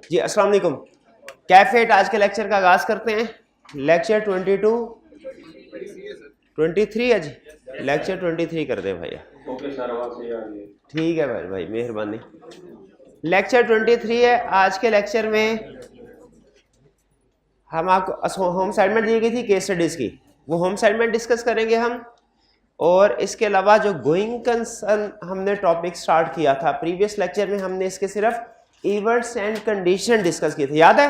जी अस्सलाम वालेकुम। कैफेट आज के लेक्चर का आगाज करते हैं। लेक्चर 23 है जी, लेक्चर 23 कर दे भैया। ठीक है भाई मेहरबानी। लेक्चर 23 है। आज के लेक्चर में हम आपको होम असाइनमेंट दी गई थी केस स्टडीज की, वो होम असाइनमेंट डिस्कस करेंगे हम। और इसके अलावा जो गोइंग कंसर्न हमने टॉपिक स्टार्ट किया था प्रीवियस लेक्चर में, हमने इसके सिर्फ इवेंट्स एंड कंडीशन डिस्कस किए थे, याद है?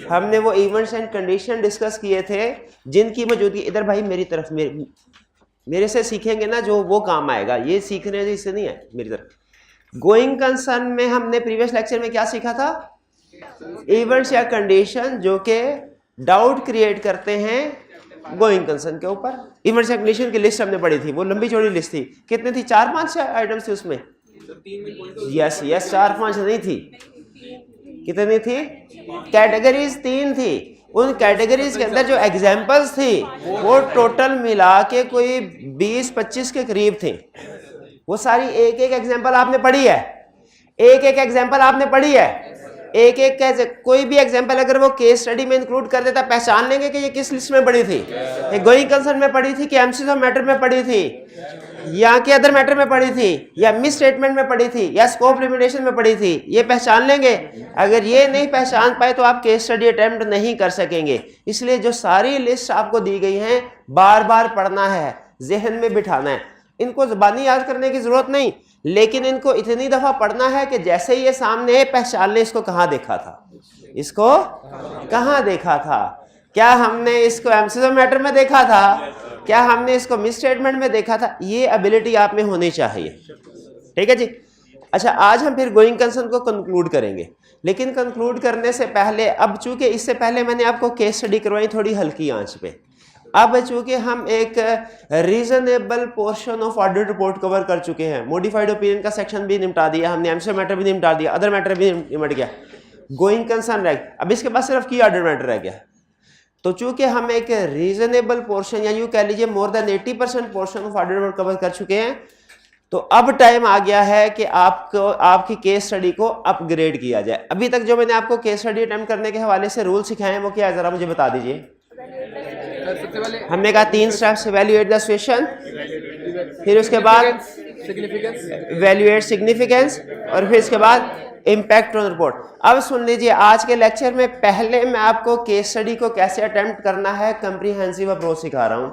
हमने वो इवेंट्स एंड कंडीशन डिस्कस किए थे जिनकी मौजूदगी, इधर भाई मेरी तरफ मेरे से सीखेंगे ना जो वो काम आएगा, ये सीखने इससे नहीं है, मेरी तरफ। गोइंग कंसर्न में हमने प्रीवियस लेक्चर में क्या सीखा था? इवेंट्स या कंडीशन जो कि डाउट क्रिएट करते हैं गोइंग कंसर्न के ऊपर। इवेंट्स या कंडीशन की लिस्ट हमने पढ़ी थी, वो लंबी चौड़ी लिस्ट थी। कितने थी? 4-5 आइटम्स थी उसमें। यस 4-5 नहीं थी, कितनी थी? कैटेगरीज 3 थी। उन कैटेगरीज के अंदर जो एग्जाम्पल्स थी वो टोटल मिला के कोई 20-25 के करीब थे। वो सारी एक एक एग्जाम्पल आपने पढ़ी है, एक एक एग्जाम्पल आपने पढ़ी है। एक एक कोई भी एग्जाम्पल अगर वो केस स्टडी में इंक्लूड कर देता, पहचान लेंगे कि ये किस लिस्ट में पढ़ी थी। ये गोइंग कंसर्न में पढ़ी थी कि एमसीज ऑफ मैटर में पढ़ी थी, या कि अदर मैटर में पढ़ी थी, या मिस स्टेटमेंट में पढ़ी थी, या स्कोप लिमिटेशन में पढ़ी थी। ये पहचान लेंगे। अगर ये नहीं पहचान पाए तो आप केस स्टडी अटेम्प्ट नहीं कर सकेंगे। इसलिए जो सारी लिस्ट आपको दी गई हैं बार बार पढ़ना है, जहन में बिठाना है। इनको ज़बानी याद करने की जरूरत नहीं, लेकिन इनको इतनी दफा पढ़ना है कि जैसे ये सामने पहचान ले इसको कहाँ देखा था, इसको कहाँ देखा था। क्या हमने इसको एमसीज ऑफ मैटर में देखा था? क्या हमने इसको मिस स्टेटमेंट में देखा था? ये एबिलिटी आप में होनी चाहिए। ठीक है जी। अच्छा, आज हम फिर गोइंग कंसर्न को कंक्लूड करेंगे, लेकिन कंक्लूड करने से पहले, अब चूंकि इससे पहले मैंने आपको केस स्टडी करवाई थोड़ी हल्की आंच पे, अब चूंकि हम एक reasonable portion of audit report cover कर चुके हैं, मॉडिफाइड ओपिनियन का सेक्शन भी निपटा दिया हमने, एमसीज ऑफ मैटर भी निपटा दिया, अदर मैटर भी निपट गया, गोइंग कंसर्न रह गया, अब इसके बाद सिर्फ की ऑडिट मैटर रह गया। तो चूंकि हम एक रीजनेबल पोर्शन या यूं कह लीजिए more than 80% portion of audit report cover कर चुके हैं, तो अब टाइम आ गया है कि आपको आपकी केस स्टडी को अपग्रेड किया जाए। अभी तक जो मैंने आपको केस स्टडी अटेम्प्ट करने के हवाले से रूल सिखाए हैं वो क्या है, जरा मुझे बता दीजिए। हमने कहा 3 स्टेप्स, इवैल्यूएट द सिचुएशन, फिर उसके बाद इवैल्यूएट सिग्निफिकेंस, और फिर इसके बाद इम्पैक्ट ऑन रिपोर्ट। अब सुन लीजिए, आज के लेक्चर में पहले मैं आपको केस स्टडी को कैसे अटेम्प्ट करना है कंप्रीहेंसिव अप्रोच सिखा रहा हूं,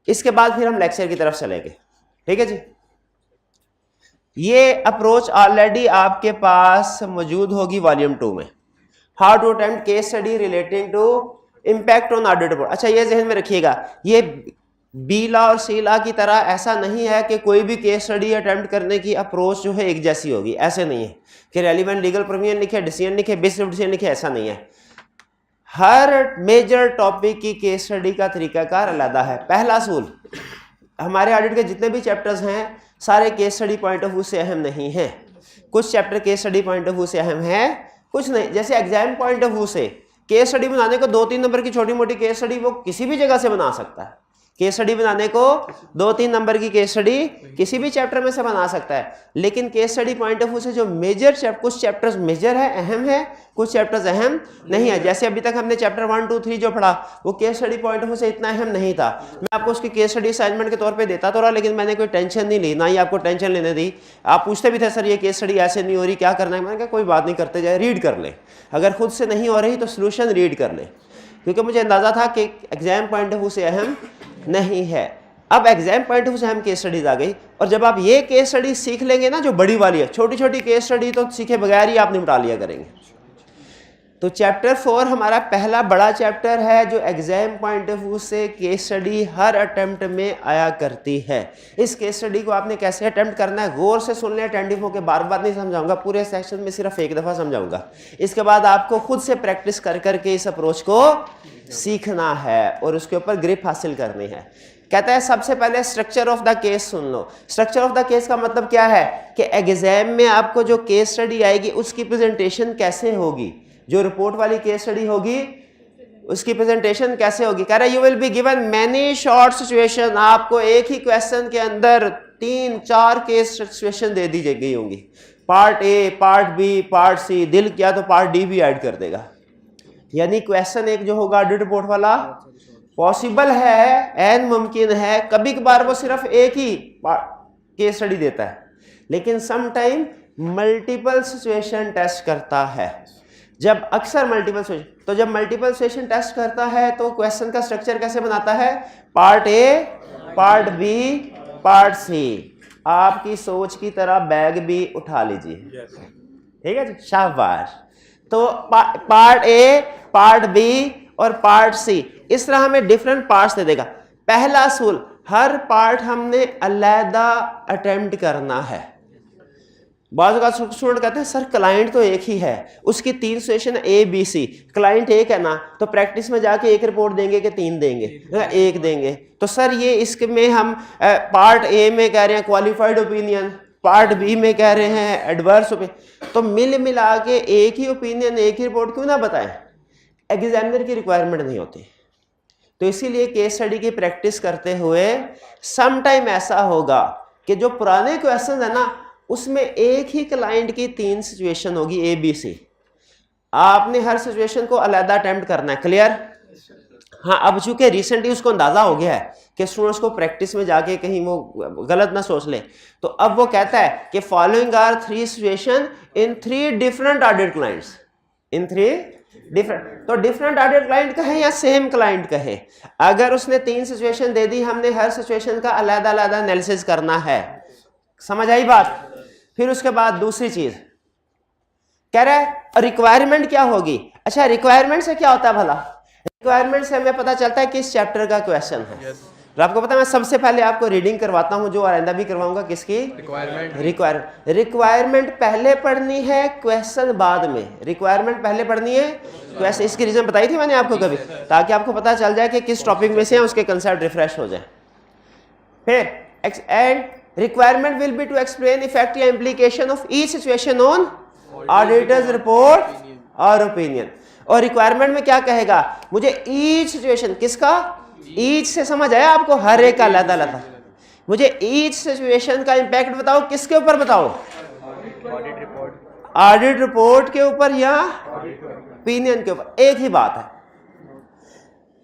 इसके बाद फिर हम लेक्चर की तरफ चलेंगे। ठीक है जी। ये अप्रोच ऑलरेडी आपके पास मौजूद होगी वॉल्यूम 2 में, how to attempt case study relating to impact on audit report. अच्छा, ये जहन में रखिएगा, ये बी लॉ और सी लॉ की तरह ऐसा नहीं है कि कोई भी केस स्टडी अटेम्प्ट करने की अप्रोच जो है एक जैसी होगी, ऐसे नहीं है कि रेलिवेंट लीगल प्रोविजन लिखे, डिसीजन लिखे, बेसिस ऑफ डिसीजन लिखे, ऐसा नहीं है। हर मेजर टॉपिक की केस स्टडी का तरीकाकार अलग है। पहला असूल, हमारे ऑडिट के जितने भी चैप्टर्स हैं सारे case study point of view से अहम नहीं है। कुछ chapter case study point of view से अहम है, कुछ नहीं। जैसे एग्जाम पॉइंट ऑफ व्यू से केस स्टडी बनाने को 2-3 नंबर की छोटी मोटी केस स्टडी वो किसी भी जगह से बना सकता है। केस स्टडी बनाने को 2-3 नंबर की केस स्टडी किसी भी चैप्टर में से बना सकता है, लेकिन case study point of view से जो मेजर कुछ चैप्टर्स मेजर है, अहम है, कुछ चैप्टर्स अहम नहीं है। जैसे अभी तक हमने चैप्टर 1, 2, 3 जो पढ़ा वो case study point of view से इतना अहम नहीं था। मैं आपको उसकी केस स्टडी असाइनमेंट के तौर पे देता तो रहा, लेकिन मैंने कोई टेंशन नहीं ली, ना ही आपको टेंशन लेने दी। आप पूछते भी थे सर ये केस स्टडी ऐसे नहीं हो रही, क्या करना है? मैंने कहा कोई बात नहीं, करते जाए, रीड कर ले। अगर खुद से नहीं हो रही तो सोल्यूशन रीड कर ले, क्योंकि मुझे अंदाजा था कि एग्जाम पॉइंट ऑफ व्यू से अहम नहीं है। अब एग्जाम पॉइंट ऑफ व्यू से हम केस स्टडीज आ गई, और जब आप ये केस स्टडी सीख लेंगे ना जो बड़ी वाली है, छोटी छोटी केस स्टडी तो सीखे बगैर ही आप निपटा लिया करेंगे। तो चैप्टर 4 हमारा पहला बड़ा चैप्टर है जो एग्जाम पॉइंट ऑफ व्यू से केस स्टडी हर अटेम्प्ट में आया करती है। इस केस स्टडी को आपने कैसे अटेम्प्ट करना है गौर से सुन लें, अटेंटिव होकर, बार बार नहीं समझाऊंगा, पूरे सेक्शन में सिर्फ एक दफा समझाऊंगा। इसके बाद आपको खुद से प्रैक्टिस कर करके इस अप्रोच को सीखना है और उसके ऊपर ग्रिप हासिल करनी है। कहता है सबसे पहले structure of the case soon low. Structure of the case का मतलब क्या है कि एग्जाम में आपको जो केस स्टडी आएगी उसकी प्रेजेंटेशन कैसे होगी, जो रिपोर्ट वाली केस स्टडी होगी उसकी प्रेजेंटेशन कैसे होगी। कह रहा है you will be given many short situation, आपको एक ही क्वेश्चन के अंदर 3-4 केस सिचुएशन दे दी गई होंगी। Part A, part B, part C, दिल किया तो पार्ट डी भी ऐड कर देगा। यानी क्वेश्चन एक जो होगा ऑडिट रिपोर्ट वाला पॉसिबल है, एन मुमकिन है, कभी कभार वो सिर्फ एक ही केस स्टडी देता है, लेकिन some time multiple situation test करता है। जब अक्सर मल्टीपल सिचुएशन, तो जब मल्टीपल सिचुएशन टेस्ट करता है तो क्वेश्चन का स्ट्रक्चर कैसे बनाता है? Part A, part B, part C. आपकी सोच की तरह बैग भी उठा लीजिए, ठीक है जी, शाबाश। तो पार्ट ए, पार्ट बी और पार्ट सी, इस तरह हमें डिफरेंट पार्ट्स दे देगा। पहला असूल, हर पार्ट हमने अलहदा अटेम्प्ट करना है। बाज़ का स्टूडेंट कहते हैं सर क्लाइंट तो एक ही है, उसकी 3 situation A B C, client एक है ना, तो प्रैक्टिस में जाके एक रिपोर्ट देंगे कि 3 देंगे? एक देंगे। तो सर ये इसके में हम पार्ट ए में कह रहे हैं क्वालिफाइड ओपिनियन, पार्ट बी में कह रहे हैं एडवर्स ओपिनियन, तो मिला के एक ही ओपिनियन, एक ही रिपोर्ट क्यों ना बताएं? एग्जामिनर की रिक्वायरमेंट नहीं होती। तो इसीलिए केस स्टडी की प्रैक्टिस करते हुए सम टाइम ऐसा होगा कि जो पुराने क्वेश्चन है ना, उसमें एक ही क्लाइंट की 3 सिचुएशन होगी ए बी सी, आपने हर सिचुएशन को अलग अटेम्प्ट करना है। क्लियर? हाँ, अब चूंकि रिसेंटली उसको अंदाजा हो गया है कि स्टूडेंट्स को प्रैक्टिस में जाके कहीं वो गलत ना सोच ले, तो अब वो कहता है कि following are 3 situation in 3 different audit clients, in 3 different. तो डिफरेंट ऑडिट क्लाइंट कहे या सेम क्लाइंट कहे, अगर उसने 3 सिचुएशन दे दी, हमने हर सिचुएशन का अलग अलग एनालिसिस करना है। समझ आई बात? फिर उसके बाद दूसरी चीज कह रहा है रिक्वायरमेंट क्या होगी। अच्छा, रिक्वायरमेंट से क्या होता है भला? रिक्वायरमेंट से हमें पता चलता है किस चैप्टर का क्वेश्चन है। तो आपको पता है, मैं सबसे पहले आपको रीडिंग करवाता हूं, जो आइंदा भी करवाऊंगा, किसकी? रिक्वायरमेंट पहले पढ़नी है, क्वेश्चन बाद में। रिक्वायरमेंट पहले पढ़नी है, क्वेश्चन। इसकी रीजन बताई थी मैंने आपको कभी, ताकि आपको पता चल जाए कि किस टॉपिक में से है, उसके कंसेप्ट रिफ्रेश हो जाए। फिर and requirement will be to explain effect या implication of each situation on auditor's report और opinion। और requirement में क्या कहेगा? मुझे each situation, किसका? each से समझ आया आपको? हर एक का अलग अलग। मुझे each situation का impact बताओ, किसके ऊपर बताओ? ऑडिट रिपोर्ट के ऊपर या opinion के ऊपर? एक ही बात है।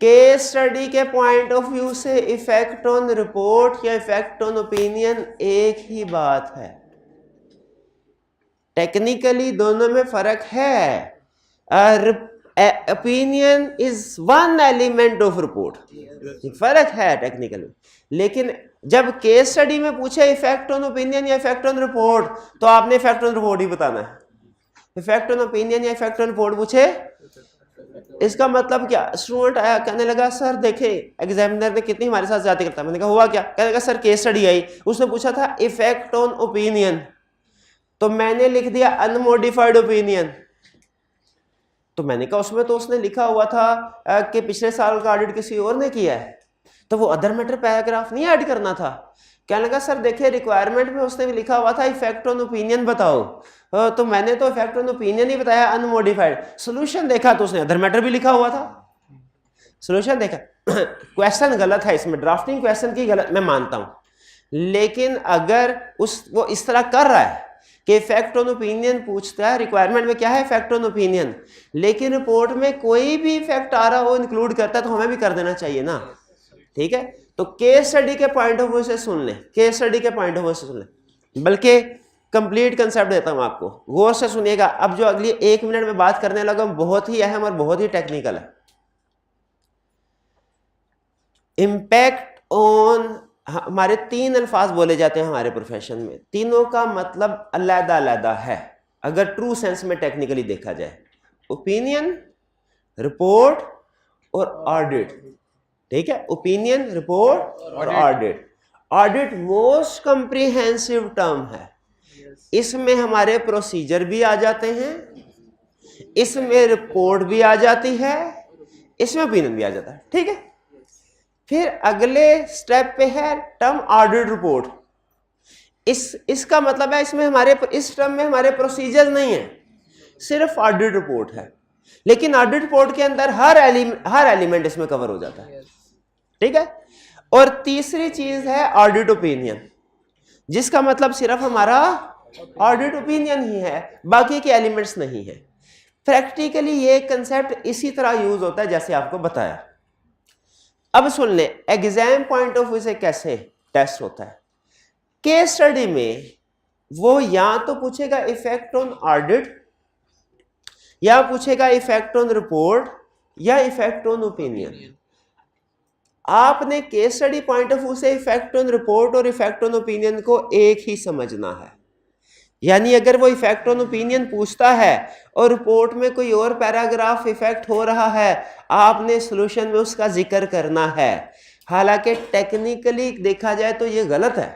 केस स्टडी के पॉइंट ऑफ व्यू से इफेक्ट ऑन रिपोर्ट या इफेक्ट ऑन ओपिनियन एक ही बात है। टेक्निकली दोनों में फर्क है। Opinion is one element of report, फर्क है टेक्निकली। लेकिन जब केस स्टडी में पूछे इफेक्ट ऑन ओपिनियन या इफेक्ट ऑन रिपोर्ट, तो आपने इफेक्ट ऑन रिपोर्ट ही बताना है। इफेक्ट ऑन ओपिनियन या इफेक्ट ऑन रिपोर्ट पूछे, इसका मतलब क्या? स्टूडेंट आया, कहने लगा सर देखे एग्जामिनर ने कितनी हमारे साथ ज्यादती करता है। मैंने कहा हुआ क्या? कहने लगा सर केस स्टडी आई, उसने पूछा था इफेक्ट ऑन ओपिनियन, तो मैंने लिख दिया अनमोडिफाइड ओपिनियन। तो मैंने कहा उसमें तो उसने लिखा हुआ था कि पिछले साल का ऑडिट किसी और ने किया है, तो वो अदर मैटर पैराग्राफ नहीं ऐड करना था। कहने लगा सर देखिए रिक्वायरमेंट में उसने भी लिखा हुआ था इफेक्ट ऑन ओपिनियन बताओ, तो मैंने तो इफेक्ट ऑन ओपिनियन ही बताया अनमोडिफाइड। सोल्यूशन देखा तो उसने अदर मैटर भी लिखा हुआ था। सोल्यूशन देखा, क्वेश्चन गलत है इसमें, ड्राफ्टिंग क्वेश्चन की गलत मैं मानता हूं, लेकिन अगर वो इस तरह कर रहा है कि इफेक्ट ऑन ओपिनियन पूछता है, रिक्वायरमेंट में क्या है? इफेक्ट ऑन ओपिनियन, लेकिन रिपोर्ट में कोई भी इफेक्ट आ रहा हो इंक्लूड करता है, तो हमें भी कर देना चाहिए ना। ठीक है, तो केस स्टडी के पॉइंट ऑफ व्यू से सुन ले, केस स्टडी के पॉइंट ऑफ व्यू से सुन ले, बल्कि कंप्लीट कंसेप्ट देता हूं आपको, गौर से सुनिएगा। अब जो अगली 1 मिनट में बात करने लगा बहुत ही अहम और बहुत ही टेक्निकल है। इम्पैक्ट ऑन, हमारे 3 अल्फाज बोले जाते हैं हमारे प्रोफेशन में, तीनों का मतलब अलग अलग है अगर ट्रू सेंस में टेक्निकली देखा जाए। ओपिनियन, रिपोर्ट और ऑडिट। ठीक है, ओपिनियन, रिपोर्ट और audit. Audit most comprehensive term है, इसमें हमारे प्रोसीजर भी आ जाते हैं, इसमें रिपोर्ट भी आ जाती है, इसमें ओपिनियन भी आ जाता है। ठीक है, फिर अगले स्टेप पे है टर्म ऑडिट रिपोर्ट। इसका मतलब है इसमें हमारे, इस टर्म में हमारे प्रोसीजर नहीं है, सिर्फ ऑडिट रिपोर्ट है, लेकिन ऑडिट रिपोर्ट के अंदर हर एलिमेंट इसमें कवर हो जाता है। ठीक है, और तीसरी चीज है ऑडिट ओपिनियन, जिसका मतलब सिर्फ हमारा ऑडिट ओपिनियन ही है, बाकी के एलिमेंट्स नहीं है। प्रैक्टिकली ये कंसेप्ट इसी तरह यूज होता है जैसे आपको बताया। अब सुन ले एग्जाम पॉइंट ऑफ व्यू से कैसे टेस्ट होता है। केस स्टडी में वो या तो पूछेगा इफेक्ट ऑन ऑडिट, या पूछेगा इफेक्ट ऑन रिपोर्ट, या इफेक्ट ऑन ओपिनियन। आपने case study point of view से इफेक्ट ऑन रिपोर्ट और इफेक्ट ऑन ओपिनियन को एक ही समझना है। यानी अगर वो इफेक्ट ऑन ओपिनियन पूछता है और रिपोर्ट में कोई और पैराग्राफ इफेक्ट हो रहा है, आपने सॉल्यूशन में उसका जिक्र करना है। हालांकि टेक्निकली देखा जाए तो ये गलत है,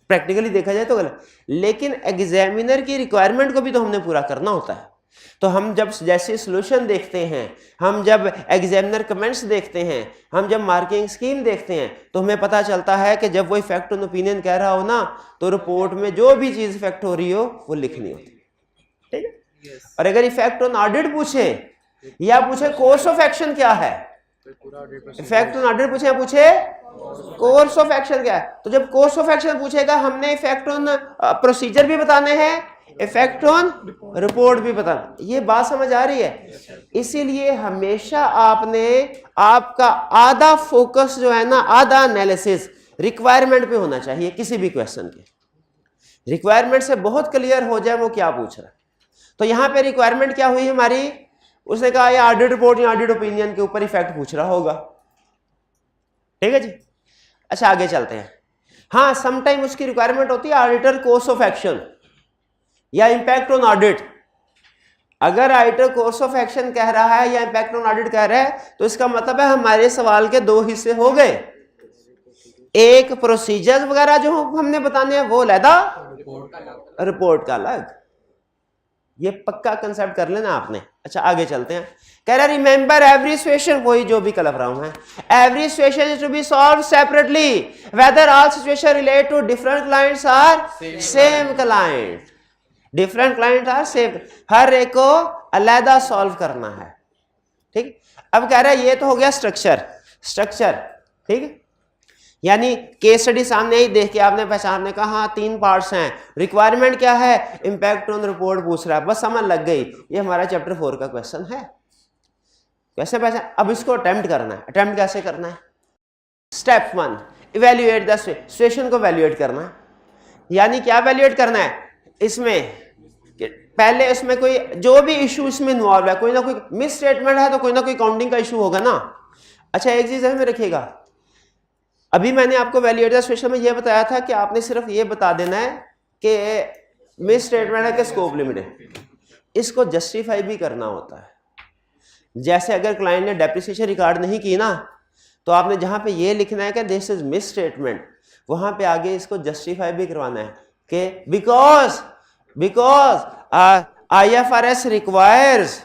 प्रैक्टिकली देखा जाए तो गलत, लेकिन एग्जामिनर की रिक्वायरमेंट को भी तो हमने पूरा करना होता है। तो हम जब जैसे सॉल्यूशन देखते हैं, हम जब एग्जामिनर कमेंट्स देखते हैं, हम जब मार्किंग स्कीम देखते हैं, तो हमें पता चलता है कि जब वो इफेक्ट ऑन ओपिनियन कह रहा हो ना, तो रिपोर्ट में जो भी चीज इफेक्ट हो रही हो वो लिखनी होती है, ठीक है। और अगर इफेक्ट ऑन ऑडिट पूछे या पूछे कोर्स ऑफ एक्शन क्या है, इफेक्ट ऑन ऑडिट पूछे या पूछे कोर्स ऑफ एक्शन क्या है, तो जब कोर्स ऑफ एक्शन पूछेगा हमने इफेक्ट ऑन प्रोसीजर भी बताने हैं, इफेक्ट ऑन रिपोर्ट भी बताना। ये बात समझ आ रही है। इसीलिए हमेशा आपने आपका आधा फोकस जो है ना, आधा एनालिसिस रिक्वायरमेंट पे होना चाहिए। किसी भी क्वेश्चन के रिक्वायरमेंट से बहुत क्लियर हो जाए वो क्या पूछ रहा है। तो यहां पे रिक्वायरमेंट क्या हुई हमारी, उसने कहा ये ऑडिट रिपोर्ट या ऑडिट ओपिनियन के ऊपर इफेक्ट पूछ रहा होगा, ठीक है जी। अच्छा आगे चलते हैं। हाँ, समटाइम उसकी रिक्वायरमेंट होती है ऑडिटर कोर्स ऑफ एक्शन या इंपैक्ट ऑन ऑडिट। अगर ऑडिटर कोर्स ऑफ एक्शन कह रहा है या इंपैक्ट ऑन ऑडिट कह रहा है, तो इसका मतलब है हमारे सवाल के दो हिस्से हो गए। एक प्रोसीजर्स वगैरह जो हमने बताने हैं वो अलग, रिपोर्ट का अलग। ये पक्का कंसेप्ट कर लेना आपने। अच्छा आगे चलते हैं। कह रहा रिमेंबर एवरी सिचुएशन, वही जो भी कल रहा हूं मैं, every situation is to be solved separately whether all situation relate to different clients are same client, different client are same, हर एक को अलग सॉल्व करना है, ठीक। अब कह रहा है ये तो हो गया स्ट्रक्चर, ठीक है। यानी केस स्टडी सामने ही देख के आपने पहचानने का, हाँ 3 पार्ट्स हैं। रिक्वायरमेंट क्या है, इंपैक्ट ऑन रिपोर्ट पूछ रहा है, बस समझ लग गई ये हमारा चैप्टर 4 का क्वेश्चन है। कैसे पहचान, अब इसको अटेम्प्ट करना है। अटेम्प्ट कैसे करना है, स्टेप 1 इवेल्युएट द सिचुएशन को इवेल्युएट करना है। यानी क्या इवेल्युएट करना है, इसमें पहले इसमें कोई जो भी इशू इसमें इन्वॉल्व है, कोई ना कोई मिस स्टेटमेंट है तो कोई ना कोई काउंटिंग का इशू होगा ना। अच्छा एक चीज में रखिएगा, अभी मैंने आपको इवेल्युएट द सिचुएशन में यह बताया था कि आपने सिर्फ ये बता देना है कि मिस स्टेटमेंट है कि स्कोप लिमिट है, इसको जस्टिफाई भी करना होता है। जैसे अगर क्लाइंट ने डेप्रिसिएशन रिकॉर्ड नहीं की ना, तो आपने जहां पे ये लिखना है कि दिस इज मिस स्टेटमेंट, वहां पे आगे इसको जस्टिफाई भी करवाना है कि because IFRS requires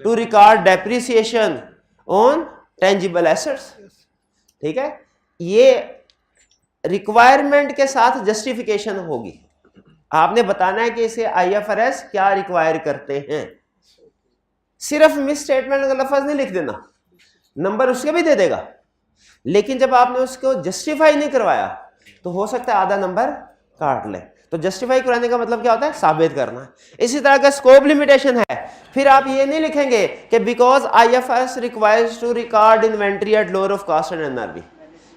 to record depreciation on tangible assets, ठीक है। ये रिक्वायरमेंट के साथ जस्टिफिकेशन होगी। आपने बताना है कि इसे IFRS क्या रिक्वायर करते हैं। सिर्फ मिस स्टेटमेंट का लफ्ज नहीं लिख देना, नंबर उसके भी दे देगा, लेकिन जब आपने उसको जस्टिफाई नहीं करवाया तो हो सकता है आधा नंबर काट ले। तो जस्टिफाई कराने का मतलब क्या होता है, साबित करना। इसी तरह का स्कोप लिमिटेशन है, फिर आप ये नहीं लिखेंगे कि because IFRS requires to record inventory at lower of cost and NRV,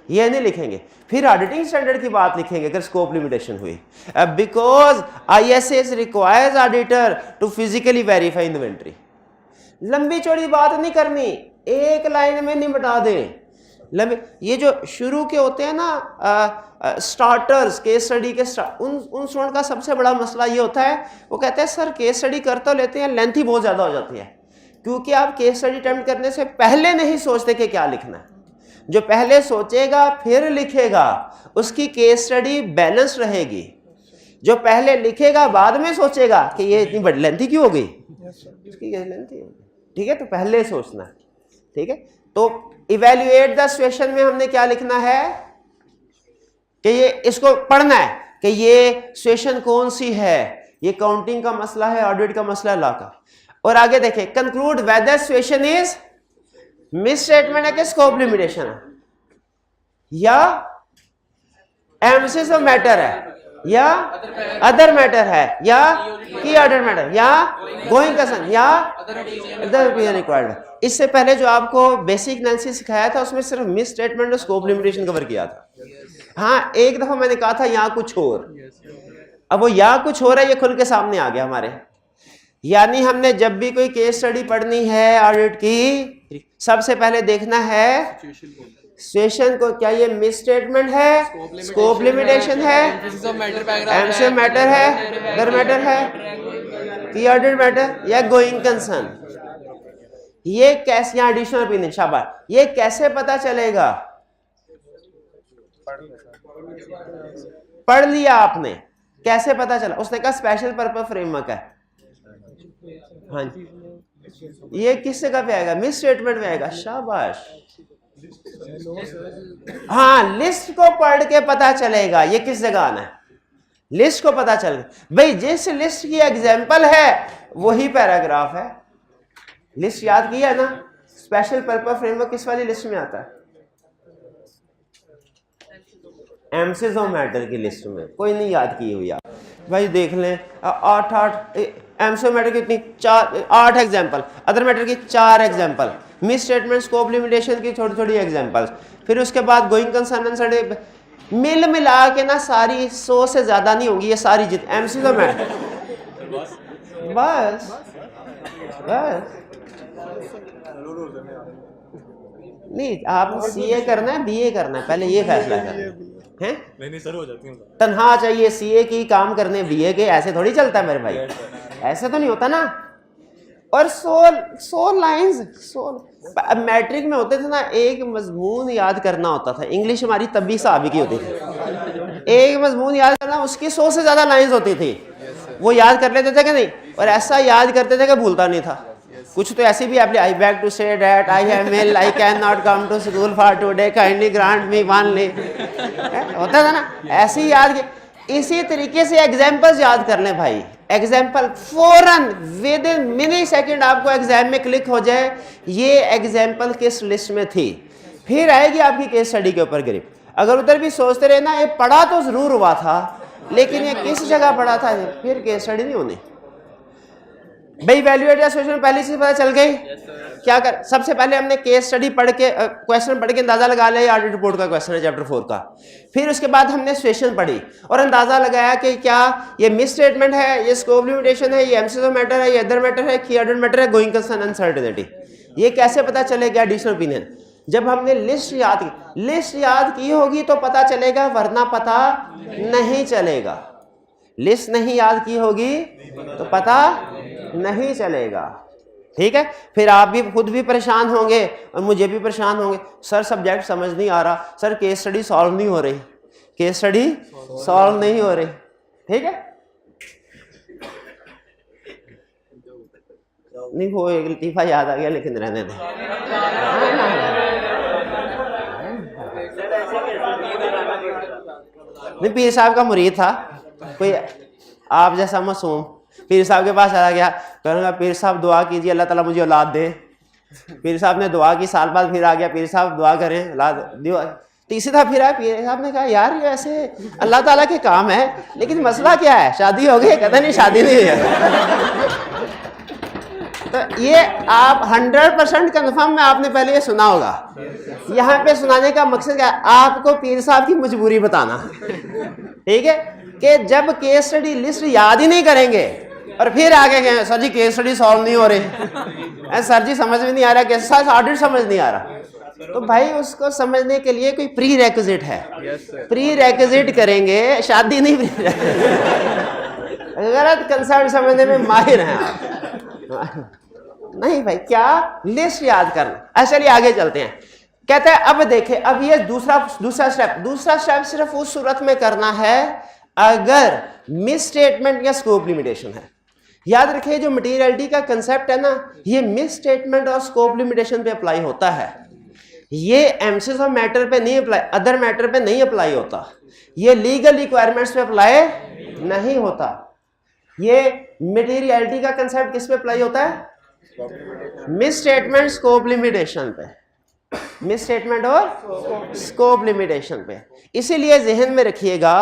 ये नहीं लिखेंगे। फिर ऑडिटिंग स्टैंडर्ड की बात लिखेंगे अगर स्कोप लिमिटेशन हुई, because ISAs requires auditor to physically verify inventory. लंबी चौड़ी बात नहीं करनी, एक लाइन में निपटा दें। ये जो शुरू के होते हैं ना स्टार्टर्स केस स्टडी के, उन स्टूडेंट का सबसे बड़ा मसला ये होता है, वो कहते हैं सर केस स्टडी कर तो लेते हैं, लेंथ ही बहुत ज़्यादा हो जाती है, क्योंकि आप केस स्टडी अटेम्प्ट करने से पहले नहीं सोचते कि क्या लिखना है। जो पहले सोचेगा फिर लिखेगा, उसकी केस स्टडी बैलेंस रहेगी। जो पहले लिखेगा बाद में सोचेगा कि ये इतनी बड़ी लेंथी क्यों हो गई, उसकी लेंथी, ठीक है। तो पहले सोचना है, ठीक है। तो इवेल्युएट द सिचुएशन में हमने क्या लिखना है कि ये इसको पढ़ना है कि ये सिचुएशन कौन सी है, ये काउंटिंग का मसला है, ऑडिट का मसला है, लॉ का। और आगे देखें, conclude whether situation is misstatement है कि स्कोप लिमिटेशन है, या एम्फेसिस ऑफ मैटर है, या अदर मैटर है या की ऑर्डर मैटर या गोइंग कंसर्न या अदर ओपिनियन रिक्वायर्ड है। इससे पहले जो आपको बेसिक एनालिसिस सिखाया था उसमें सिर्फ मिस स्टेटमेंट और स्कोप लिमिटेशन कवर किया था। हाँ, एक दफा मैंने कहा था यहाँ कुछ और, अब वो यहाँ कुछ हो रहा है, ये खुल के सामने आ गया हमारे। यानी हमने जब भी कोई केस स्टडी पढ़नी है ऑडिट की, सबसे पहले देखना है सिचुएशन को, क्या ये मिस स्टेटमेंट है, स्कोप लिमिटेशन है, एमसीएम मैटर है, अदर मैटर है, की ऑर्डर मैटर या गोइंग कंसर्न। ये कैसे, यहाँ एडिशनल ओपिनियन, शाबाश, ये कैसे पता चलेगा? पढ़ लिया आपने, कैसे पता चला? उसने कहा स्पेशल पर्पस फ्रेमवर्क है। हाँ जी, ये किस जगह पे आएगा? मिस स्टेटमेंट में आएगा, शाबाश। हाँ, लिस्ट को पढ़ के पता चलेगा ये किस जगह आना है, लिस्ट को पता चल भाई, जिस लिस्ट की एग्जांपल है वही पैराग्राफ है। लिस्ट याद किया ना? स्पेशल पर्पस फ्रेमवर्क किस वाली लिस्ट में आता है? एमसीज ऑफ मैटर की लिस्ट में। कोई नहीं याद की हुई आप भाई, देख लें 8 एमसीज मैटर कितनी, 8 एग्जांपल, अदर मैटर की 4 example, miss statement scope limitation की छोटी छोटी एग्जांपल्स, फिर उसके बाद गोइंग कंसर्न, मिल मिला के ना सारी 100 से ज्यादा नहीं होंगी ये सारी जित एमसीज ऑफ मैटर। बस बस नहीं, आप सीए करना है बीए करना है, पहले ये फैसला करना है। नहीं सर, हो जाती है तनख्वाह चाहिए सीए की, काम करने बीए के, ऐसे थोड़ी चलता है मेरे भाई, ऐसे तो नहीं होता ना। और 100 लाइंस, 100 मैट्रिक में होते थे ना, एक मजमून याद करना होता था, इंग्लिश हमारी तभी साहबी की होती थी, एक मजमून याद करना, उसकी 100 से ज्यादा लाइंस होती थी, वो याद कर लेते थे कि नहीं, और ऐसा याद करते थे कि भूलता नहीं था। कुछ तो ऐसे भी आपने, I beg to say that I have mail, I can not come to school for today, kindly grant me one leave, होता था ना, ऐसे ही याद। इसी तरीके से एग्जाम्पल्स याद कर लें भाई, एग्जाम्पल फौरन विद इन मिनी सेकेंड आपको एग्जाम में क्लिक हो जाए ये एग्जाम्पल किस लिस्ट में थी, फिर आएगी आपकी केस स्टडी के ऊपर ग्रिप। अगर उधर भी सोचते रहे ना ये पढ़ा तो जरूर हुआ था लेकिन ये किस जगह पढ़ा था, फिर केस स्टडी नहीं होनी भाई। वैल्यूएट या सोल्यूशन पहली चीज पता चल गई। क्या कर, सबसे पहले हमने केस स्टडी पढ़ के क्वेश्चन पढ़ के अंदाजा लगा लिया, ऑडिट रिपोर्ट का क्वेश्चन है चैप्टर 4 का। फिर उसके बाद हमने सिचुएशन पढ़ी और अंदाजा लगाया कि क्या ये मिस स्टेटमेंट है, ये स्कोप लिमिटेशन है, ये एमसीज ऑफ मैटर है, ये अदर मैटर है, की ऑर्डर मैटर है, गोइंग कंसर्न, अनसर्टेनिटी। ये कैसे पता चलेगा? Additional opinion. जब हमने लिस्ट याद की होगी तो पता चलेगा, वरना पता नहीं चलेगा। लिस्ट नहीं याद की होगी तो पता नहीं चलेगा, ठीक है। फिर आप भी खुद भी परेशान होंगे और मुझे भी परेशान होंगे, सर सब्जेक्ट समझ नहीं आ रहा, सर केस स्टडी सॉल्व नहीं हो रही, केस स्टडी सॉल्व नहीं हो रही, ठीक है। नहीं, वो एक लतीफा याद आ गया लेकिन रहने दे। नहीं, पीर साहब का मुरीद था कोई आप जैसा मासूम, पीर साहब के पास चला गया, कहूँगा पीर साहब दुआ कीजिए अल्लाह ताला मुझे औलाद दे। पीर साहब ने दुआ की, साल बाद फिर आ गया, पीर साहब दुआ करें औलाद दियो। तीसरी दफा फिर आया, पीर साहब ने कहा यार ये ऐसे अल्लाह ताला के काम है लेकिन मसला क्या है, शादी हो गई? कहता नहीं शादी नहीं है। तो ये आप 100% कन्फर्म में आपने पहले ये सुना होगा। यहाँ पे सुनाने का मकसद क्या है? आपको पीर साहब की मजबूरी बताना, ठीक है, कि जब केस स्टडी लिस्ट याद ही नहीं करेंगे और फिर आगे गए सर जी केस स्टडी सॉल्व नहीं हो रही, सर जी समझ में नहीं आ रहा, केस ऑडिट समझ नहीं आ रहा, तो भाई उसको समझने के लिए कोई प्री रेक्विजिट है। प्री रेक्विजिट करेंगे, शादी नहीं। गलत कंसेप्ट समझने में माहिर हैं आप। नहीं भाई, क्या लिस्ट याद करना। चलिए आगे चलते हैं। कहते हैं अब देखें, अब ये दूसरा स्टेप सिर्फ उस सूरत में करना है अगर मिस स्टेटमेंट या स्कोप लिमिटेशन है। याद रखिए जो मटेरियलिटी का कंसेप्ट है ना, ये मिस स्टेटमेंट और स्कोप लिमिटेशन पे अप्लाई होता है। ये एमसीज ऑफ मैटर पे नहीं अप्लाई, अदर मैटर पे नहीं अप्लाई होता, ये लीगल रिक्वायरमेंट्स पे अप्लाई नहीं होता। ये मटेरियलिटी का कंसेप्ट किस पे अप्लाई होता है? मिस स्टेटमेंट स्कोप लिमिटेशन पे। मिस स्टेटमेंट और स्कोप लिमिटेशन पे। इसीलिए जहन में रखिएगा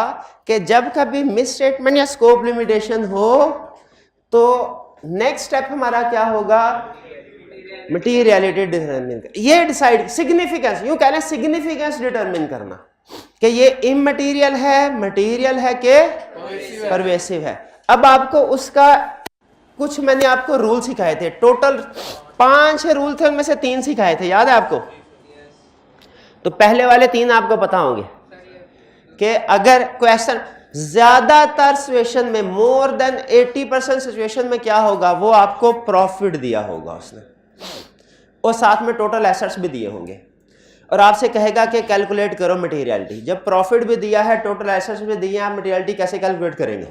कि जब कभी मिस स्टेटमेंट या स्कोप लिमिटेशन हो तो नेक्स्ट स्टेप हमारा क्या होगा, मटीरियलिटी डिटरमिन, ये डिसाइड, सिग्निफिकेंस, यूं कह रहे हैं सिग्निफिकेंस डिटरमिन करना कि ये इमटेरियल है, मटेरियल है कि परवेसिव है। अब आपको उसका कुछ मैंने आपको रूल सिखाए थे, टोटल 5 रूल थे, उनमें से 3 सिखाए थे, याद है आपको? तो पहले वाले 3 आपको पता होंगे कि अगर क्वेश्चन ज्यादातर सिचुएशन में, मोर देन 80% सिचुएशन में क्या होगा, वो आपको प्रॉफिट दिया होगा उसने, और साथ में टोटल एसेट्स भी दिए होंगे, और आपसे कहेगा कि कैलकुलेट करो मटेरियलिटी। जब प्रॉफिट भी दिया है, टोटल एसेट्स भी दिए हैं, आप मटेरियलिटी कैसे कैलकुलेट करेंगे?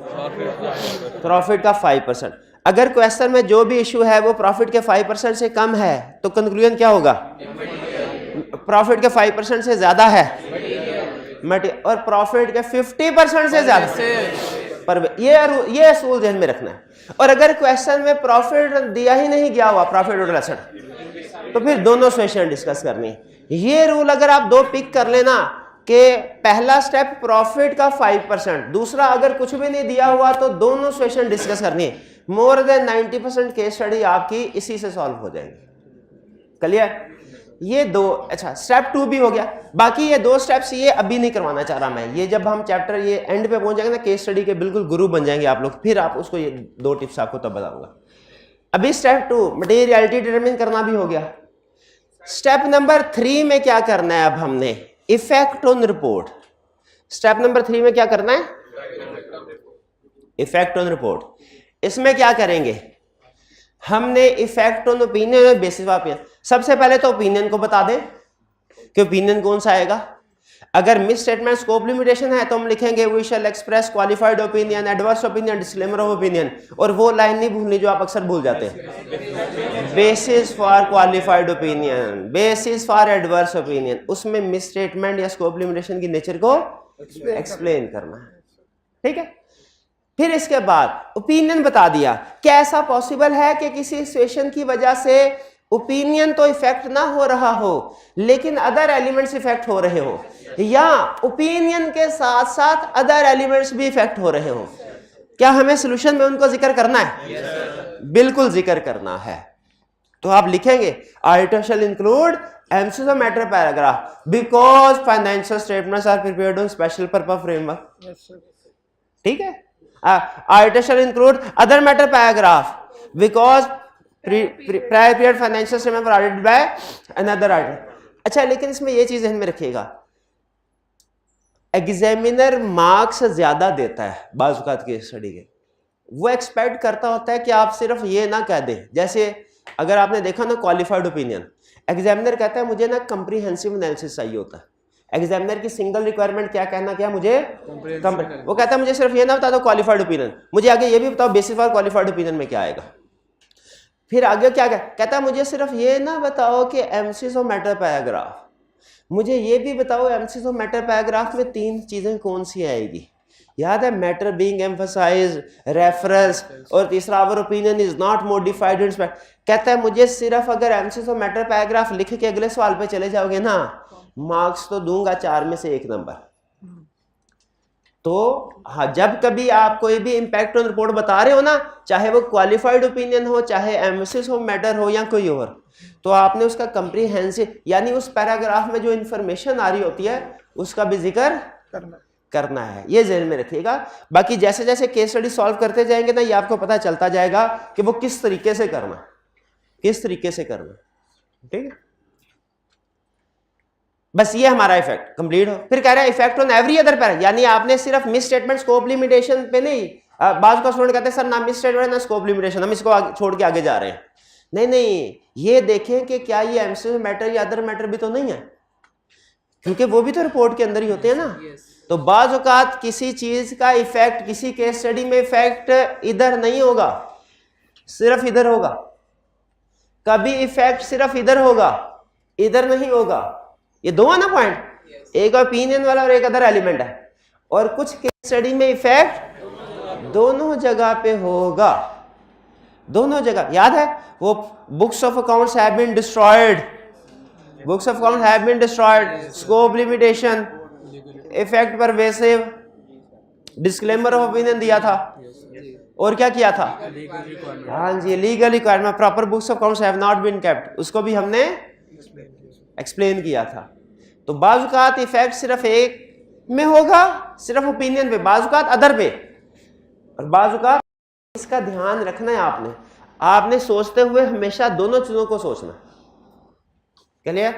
प्रॉफिट का 5%। अगर क्वेश्चन में जो भी इशू है वो प्रॉफिट के 5% से कम है तो कंक्लूजन क्या होगा? प्रॉफिट के 5% से ज्यादा है और प्रॉफिट के 50% से ज्यादा पर ये असूल ध्यान में रखना है। और अगर क्वेश्चन में प्रॉफिट दिया ही नहीं गया हुआ, प्रॉफिट टोटल एसेट, तो फिर दोनों सिचुएशन डिस्कस करनी है। ये रूल अगर आप 2 पिक कर लेना कि पहला स्टेप प्रॉफिट का 5%, दूसरा अगर कुछ भी नहीं दिया हुआ तो दोनों सिचुएशन डिस्कस करनी है। मोर देन 90% केस स्टडी आपकी इसी से सॉल्व हो जाएगी। क्लियर? ये 2, अच्छा स्टेप 2 भी हो गया। बाकी ये 2 स्टेप्स ये अभी नहीं करवाना चाह रहा मैं, ये जब हम चैप्टर ये एंड पे पहुंच जाएंगे ना, केस स्टडी के बिल्कुल गुरु बन जाएंगे आप लोग, फिर आप उसको ये 2 टिप्स आपको तब बताऊंगा। अभी स्टेप 2 मटेरियलिटी डिटरमिन करना भी हो गया। स्टेप नंबर 3 में क्या करना है अब हमने? Effect on report. Step number 3 में क्या करना है? Effect on report. इसमें क्या करेंगे हमने? इफेक्ट ऑन ओपिनियन और बेसिस ऑफ ओपिनियन। सबसे पहले तो ओपिनियन को बता दें कि ओपिनियन कौन सा आएगा। अगर मिस स्टेटमेंट स्कोप लिमिटेशन है तो हम लिखेंगे we shall express qualified opinion, adverse opinion, disclaimer of opinion, और वो लाइन नहीं भूलनी जो आप अक्सर भूल जाते हैं, basis for qualified opinion, basis for adverse opinion. उसमें मिस स्टेटमेंट या स्कोप लिमिटेशन की नेचर को एक्सप्लेन करना है, ठीक है। फिर इसके बाद ओपिनियन बता दिया। क्या ऐसा पॉसिबल है कि किसी सिचुएशन की वजह से ओपिनियन तो इफेक्ट ना हो रहा हो लेकिन अदर एलिमेंट्स इफेक्ट हो रहे हो, या ओपिनियन के साथ साथ अदर एलिमेंट्स भी इफेक्ट हो रहे हो? क्या हमें सॉल्यूशन में उनको जिक्र करना है? बिल्कुल जिक्र करना है। तो आप लिखेंगे article shall include emphasis of matter paragraph because financial statements are prepared on special purpose framework, ठीक है। Article shall include other matter paragraph because prior period financial statement were audited by another auditor। अच्छा, लेकिन इसमें ये चीज ध्यान में रखिएगा, एग्जामिनर मार्क्स ज्यादा देता है बाज़ औक़ात की स्टडी के। वो एक्सपेक्ट करता होता है कि आप सिर्फ ये ना कह दें, जैसे अगर आपने देखा ना क्वालिफाइड ओपिनियन, एग्जामिनर कहता है मुझे ना कंप्रीहेंसिव एनालिसिस चाहिए होता है। एग्जामिनर की सिंगल रिक्वायरमेंट क्या कहना, क्या मुझे वो कहता है मुझे सिर्फ ये ना बता दो क्वालिफाइड ओपिनियन, मुझे आगे ये भी बताओ बेसिस फॉर क्वालिफाइड ओपिनियन में क्या आएगा। फिर आगे क्या कहता है मुझे सिर्फ ये ना बताओ कि एम्फसिस ऑफ मैटर पैराग्राफ, मुझे ये भी बताओ एम्फसिस ऑफ मैटर पैराग्राफ में 3 चीजें कौन सी आएगी। याद है, मैटर बीइंग एम्फसाइज्ड, रेफरेंस, और तीसरा our opinion is not modified in respect. कहता है मुझे सिर्फ अगर एम्फसिस ऑफ मैटर पैराग्राफ लिख के अगले सवाल पे चले जाओगे ना, मार्क्स तो दूंगा 4 में से 1 नंबर। तो हाँ, जब कभी आप कोई भी इंपैक्ट ऑन रिपोर्ट बता रहे हो ना, चाहे वो क्वालिफाइड ओपिनियन हो, चाहे एम्फसिस ऑफ मैटर हो या कोई और, तो आपने उसका कंप्रीहेंसिव यानी उस पैराग्राफ में जो इंफॉर्मेशन आ रही होती है उसका भी जिक्र करना है। ये ध्यान में रखिएगा। बाकी जैसे जैसे केस स्टडी सॉल्व करते जाएंगे ना, ये आपको पता चलता जाएगा कि वो किस तरीके से करना, किस तरीके से करना, ठीक है। बस ये हमारा इफेक्ट कंप्लीट हो। फिर कह रहा है effect on every other para, यानी आपने सिर्फ मिस स्टेटमेंट स्कोप लिमिटेशन पे नहीं, बाज़ का स्टूडेंट कहते हैं सर ना मिस स्टेटमेंट ना स्कोप लिमिटेशन, हम इसको छोड़ के आगे जा रहे हैं। नहीं नहीं, ये देखें कि क्या ये एम्फसिस मैटर या अदर मैटर भी तो नहीं है, क्योंकि वो भी तो रिपोर्ट के अंदर ही होते हैं ना। तो बाज़ औक़ात किसी चीज का इफेक्ट किसी केस स्टडी में इफेक्ट इधर नहीं होगा, सिर्फ इधर होगा। कभी इफेक्ट सिर्फ इधर होगा, इधर नहीं होगा। ये दो है ना पॉइंट, एक ओपिनियन वाला और एक अदर एलिमेंट है। और कुछ केस स्टडी में इफेक्ट दोनों जगह पे होगा, दोनों जगह। याद है वो books of accounts have been destroyed, books of accounts have been destroyed, scope limitation, effect pervasive, disclaimer of opinion दिया था, और क्या किया था? हाँ जी, legal requirement, proper books of accounts have not been kept, उसको भी हमने एक्सप्लेन किया था। तो बाजुकात इफेक्ट सिर्फ एक में होगा, सिर्फ ओपिनियन पे, बाजुकात अदर पे, और बाजुकात इसका ध्यान रखना है आपने सोचते हुए हमेशा दोनों चीजों को सोचना। क्लियर?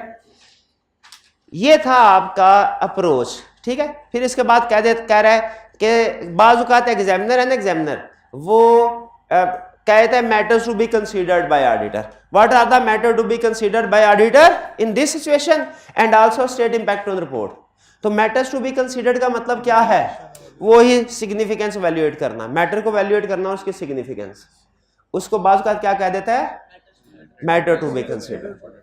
ये था आपका अप्रोच, ठीक है। फिर इसके बाद कह रहा है कि बाजुकात एग्जामिनर एंड एग्जामिनर वो कहते हैं matters to be considered by auditor. What are the matter to be considered by auditor in this situation and also state impact on report. तो मैटर्स टू बी कंसीडर्ड का मतलब क्या है? वो ही सिग्निफिकेंस वैल्यूएट करना, मैटर को evaluate करना, उसकी सिग्निफिकेंस, उसको बाजुकात क्या कह देता है? Matter to be considered.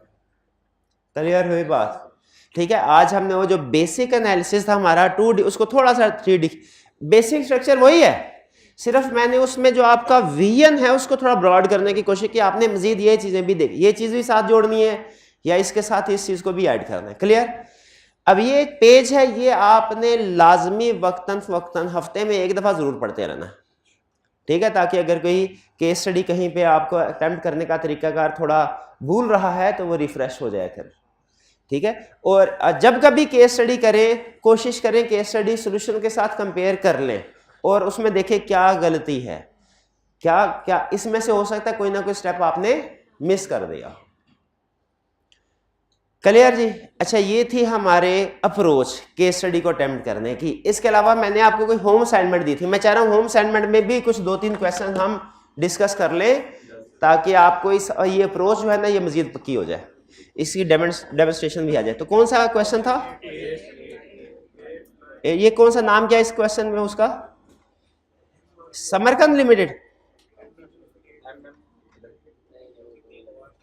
Clear हुई बात? ठीक है। आज हमने वो जो बेसिक एनालिसिस था हमारा 2D, उसको थोड़ा सा 3D, बेसिक स्ट्रक्चर वही है, सिर्फ मैंने उसमें जो आपका विजन है उसको थोड़ा ब्रॉड करने की कोशिश की। आपने मजीद ये चीजें भी देखी, ये चीज भी साथ जोड़नी है या इसके साथ इस चीज को भी ऐड करना है। क्लियर? अब ये एक पेज है, ये आपने लाजमी वक्तन हफ्ते में एक दफा जरूर पढ़ते रहना, ठीक है, ताकि अगर कोई केस स्टडी कहीं पे आपको अटेम्प्ट करने का तरीकाकार थोड़ा भूल रहा है तो वो रिफ्रेश हो जाए फिर, ठीक है। और जब कभी केस स्टडी करें, कोशिश करें केस स्टडी सोल्यूशन के साथ कंपेयर कर लें और उसमें देखें क्या गलती है, क्या इसमें से हो सकता है कोई ना कोई स्टेप आपने मिस कर दिया। क्लियर जी? अच्छा, ये थी हमारे अप्रोच केस स्टडी को अटेम्प्ट करने की। इसके अलावा मैंने आपको कोई होम असाइनमेंट दी थी, मैं चाह रहा हूँ होम असाइनमेंट में भी कुछ 2-3 क्वेश्चन हम डिस्कस कर लें ताकि आपको ये अप्रोच जो है ना ये मजीद पक्की हो जाए, इसकी डेमोन्स्ट्रेशन भी आ जाए। तो कौन सा क्वेश्चन था ये? कौन सा नाम क्या इस क्वेश्चन में उसका? समरकंद लिमिटेड?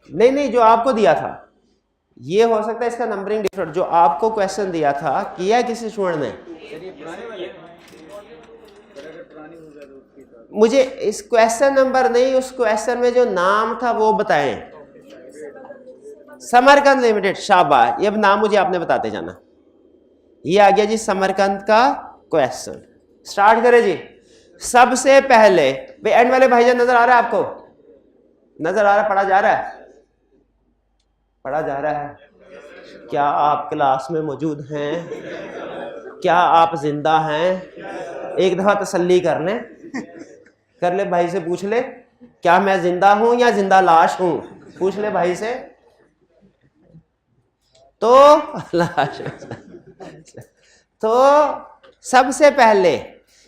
नहीं, जो आपको दिया था ये हो सकता है इसका नंबरिंग डिफरेंट। जो आपको क्वेश्चन दिया था किया किसी स्टूडेंट ने? मुझे इस क्वेश्चन नंबर नहीं, उस क्वेश्चन में जो नाम था वो बताएं। समरकंद लिमिटेड, शाबाश। ये अब नाम मुझे आपने बताते जाना। ये आ गया जी समरकंद का क्वेश्चन। स्टार्ट करें जी। सबसे पहले भाई एंड वाले भाईजान नजर आ रहा है आपको? नजर आ रहा है? पढ़ा जा रहा है? पढ़ा जा रहा है? क्या आप क्लास में मौजूद हैं? क्या आप जिंदा हैं? एक दफा तसल्ली कर ले भाई से, पूछ ले क्या मैं जिंदा हूं या जिंदा लाश हूं, पूछ ले भाई से। तो लाश तो सबसे पहले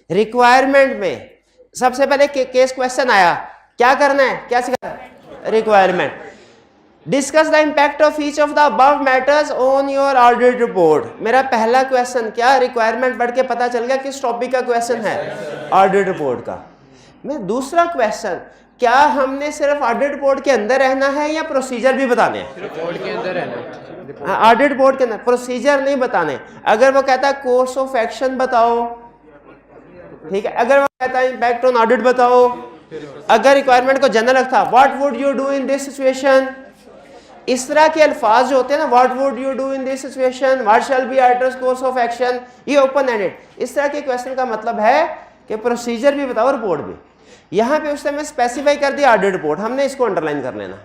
रिक्वायरमेंट में सबसे पहले केस क्वेश्चन आया, क्या करना है, क्या सिखाना? Requirement. Discuss the impact of each of the above matters on your audit report. मेरा पहला क्वेश्चन क्या? रिक्वायरमेंट पढ़ के पता चल गया किस टॉपिक का क्वेश्चन है? ऑडिट रिपोर्ट का। मैं दूसरा क्वेश्चन, क्या हमने सिर्फ ऑडिट रिपोर्ट के अंदर रहना है या प्रोसीजर भी बताने हैं? रिपोर्ट के अंदर रहना। ऑडिट रिपोर्ट के अंदर, प्रोसीजर नहीं बताने। अगर वो कहता है कोर्स ऑफ एक्शन बताओ, ठीक है, अगर वो कहता है इम्पैक्ट ऑन ऑडिट बताओ, अगर रिक्वायरमेंट को जनरल रखता what would you do in this situation, इस तरह के अल्फाज जो होते हैं ना, what would you do in this situation, what shall be auditors course of action, ये ओपन एंडेड। इस तरह के क्वेश्चन का मतलब है कि प्रोसीजर भी बताओ, रिपोर्ट भी। यहां पे उस समय स्पेसिफाई कर दिया ऑडिट रिपोर्ट, हमने इसको अंडरलाइन कर लेना।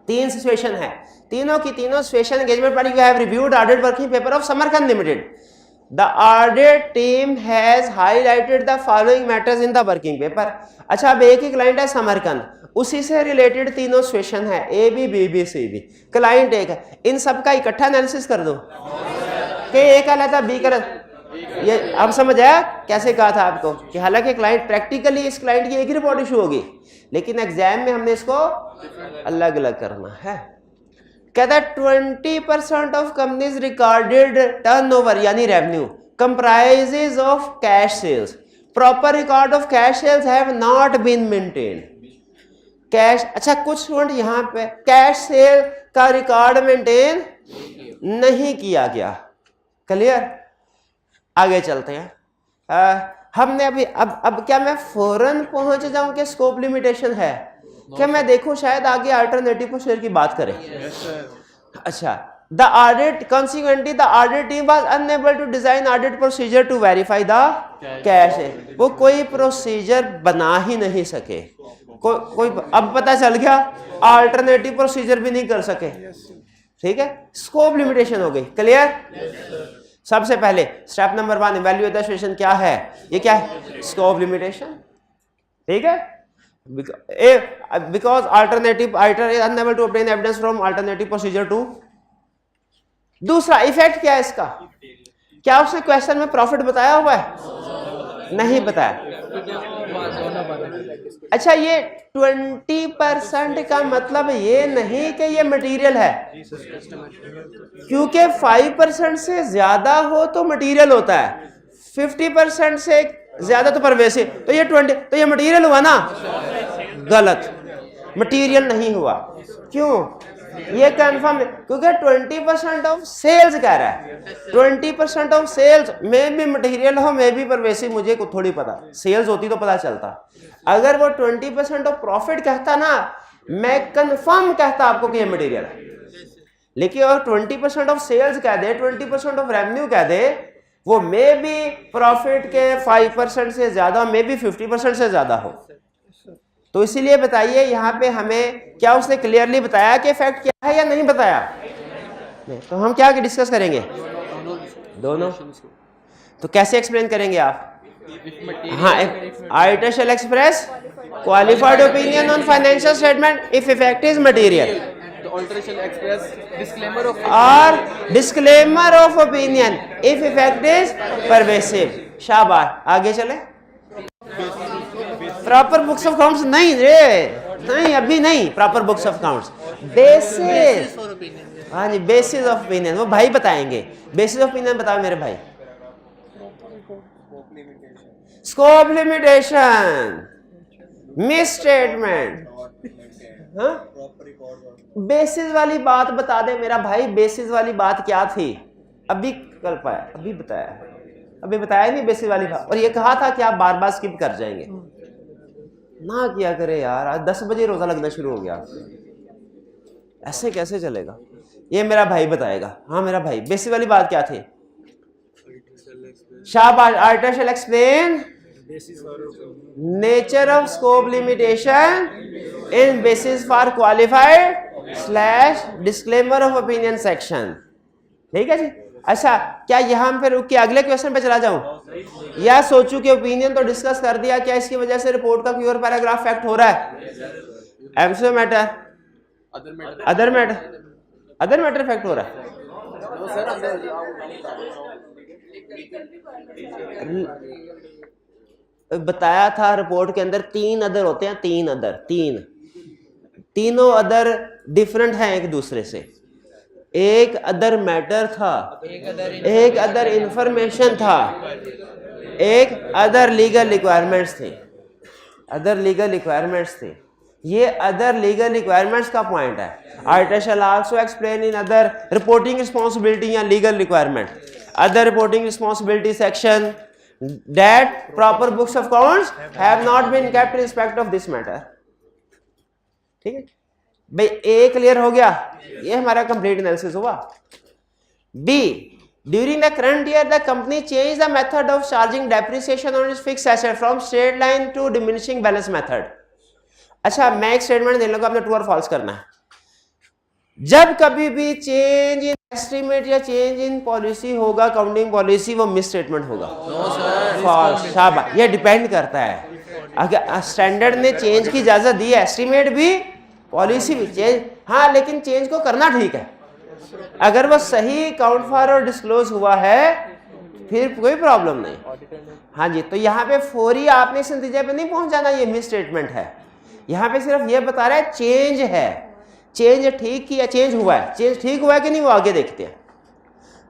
3 सिचुएशन है, तीनों की तीनों situation engagement party have reviewed audit working paper of Samarkand limited. The audit team has highlighted the following matters in the working paper. अच्छा, अब एक ही क्लाइंट है समरकंद, उसी से रिलेटेड तीनों सिचुएशन है, A B B B C B, client एक है, इन सब का इकट्ठा एनालिसिस कर दो कि ए का लेता बी का। ये अब समझ आया कैसे कहा था आपको कि हालांकि क्लाइंट प्रैक्टिकली इस क्लाइंट की एक ही रिपोर्ट इशू होगी, लेकिन एग्जाम में हमने इसको अलग अलग करना है। कहता है 20% ऑफ कंपनीज रिकॉर्डेड टर्नओवर यानी revenue comprises of cash sales, proper record of cash sales have not been maintained. Cash, अच्छा कुछ स्टूडेंट यहाँ पे कैश सेल का रिकॉर्ड मेंटेन नहीं किया गया। क्लियर? आगे चलते हैं। हमने अभी अब क्या मैं फौरन पहुंच जाऊं कि स्कोप लिमिटेशन है? क्या मैं देखूं शायद आगे अल्टरनेटिव शेयर की बात करें? अच्छा, the audit consequently the audit team was unable to design audit procedure to verify the cash. वो कोई प्रोसीजर बना ही नहीं सके, कोई अब पता चल गया, अल्टरनेटिव प्रोसीजर भी नहीं कर सके। ठीक है, स्कोप लिमिटेशन हो गई। क्लियर? सबसे पहले step number 1 evaluate the situation क्या है, ये क्या है, स्कोप लिमिटेशन। ठीक है, because alternative auditor is unable to obtain evidence from alternative procedure to। दूसरा इफेक्ट क्या है इसका, क्या उसने क्वेश्चन में प्रॉफिट बताया हुआ है? नहीं बताया। अच्छा, ये 20% का मतलब ये नहीं कि ये मटेरियल है, क्योंकि 5% से ज्यादा हो तो मटेरियल होता है, 50% से ज्यादा तो परवेसिव, तो ये 20, तो ये मटेरियल हुआ ना? गलत, मटेरियल नहीं हुआ। क्यों? ये कंफर्म है, क्योंकि 20% ऑफ सेल्स कह रहा है। 20% ऑफ सेल्स में भी मटेरियल हो, में भी परवेसिव, मुझे को थोड़ी पता, सेल्स होती तो पता चलता। अगर वो 20% ऑफ प्रॉफिट कहता ना, मैं कंफर्म कहता आपको कि ये मटेरियल है। लेकिन अगर 20% ऑफ सेल्स कह दे, 20% ऑफ रेवेन्यू कह दे, वो मे भी प्रॉफिट के 5% से ज्यादा, मे भी 50% से ज्यादा हो। तो इसीलिए बताइए यहाँ पे हमें क्या उसने क्लियरली बताया कि इफेक्ट क्या है या नहीं बताया? नहीं। तो हम क्या डिस्कस करेंगे? दोनों। तो कैसे एक्सप्लेन करेंगे आप? हाँ, auditor shall express qualified opinion on financial statement if effect is material, और disclaimer of opinion if effect is pervasive. शाबाश, आगे चले। प्रॉपर बुक्स ऑफ अकाउंट्स नहीं रे, नहीं अभी नहीं, proper books of accounts, basis. हाँ जी, बेसिस ऑफ ओपिनियन वो भाई बताएंगे। बेसिस ऑफ ओपिनियन बताओ मेरे भाई। Scope limitation, miss statement, basis वाली बात बता दे मेरा भाई। बेसिस वाली बात क्या थी? अभी कल पाया, अभी बताया, अभी बताया नहीं बेसिस वाली बात। और ये कहा था कि आप बार बार स्किप कर जाएंगे ना, किया करे यार। आज 10 बजे रोजा लगना शुरू हो गया, ऐसे कैसे चलेगा? ये मेरा भाई बताएगा। हाँ मेरा भाई, बेसिस वाली बात क्या थी? शाबाश, auditor shall explain nature of scope limitation in basis for qualified / disclaimer of opinion section. ठीक है जी। अच्छा, क्या यहां पे रुक के अगले क्वेश्चन पे चला जाऊं, या सोचूं कि ओपिनियन तो डिस्कस कर दिया, क्या इसकी वजह से रिपोर्ट का कोई और पैराग्राफ फैक्ट हो रहा है? MCO matter, other matter fact हो रहा है। बताया था रिपोर्ट के अंदर 3 अदर होते हैं, 3 अदर, तीनों अदर डिफरेंट हैं एक दूसरे से। एक अदर मैटर था, एक अदर इंफॉर्मेशन था, एक अदर लीगल रिक्वायरमेंट्स थे, अदर लीगल रिक्वायरमेंट्स थे। ये अदर लीगल रिक्वायरमेंट्स का पॉइंट है। Auditor shall also explain in other reporting responsibility या legal requirement, other reporting responsibility section that proper books of accounts have not been kept in respect of this matter। ठीक है भाई, ए clear हो गया, ये हमारा कंप्लीट एनालिसिस हुआ। B, during the current year the company change the method of charging depreciation on its fixed asset from straight line to diminishing balance method. अच्छा, मैं एक स्टेटमेंट दे लूंगा, आपने ट्रू और फॉल्स करना है। जब कभी भी चेंज इन एस्टिमेट या चेंज इन पॉलिसी होगा, अकाउंटिंग पॉलिसी, वो मिस स्टेटमेंट होगा। फॉल्स। शाबाश, ये डिपेंड करता है। अगर स्टैंडर्ड ने चेंज की इजाजत दी है, एस्टिमेट भी पॉलिसी भी चेंज, हाँ लेकिन चेंज को करना ठीक है। अगर वो सही अकाउंट फॉर डिस्क्लोज हुआ है फिर कोई प्रॉब्लम नहीं। हाँ जी, तो यहाँ पे फौरी आपने इस नतीजे पे नहीं पहुंच जाना ये मिस स्टेटमेंट है। यहाँ पे सिर्फ ये बता रहा है चेंज है, चेंज ठीक किया, चेंज हुआ है, चेंज ठीक हुआ है कि नहीं वो आगे देखते हैं।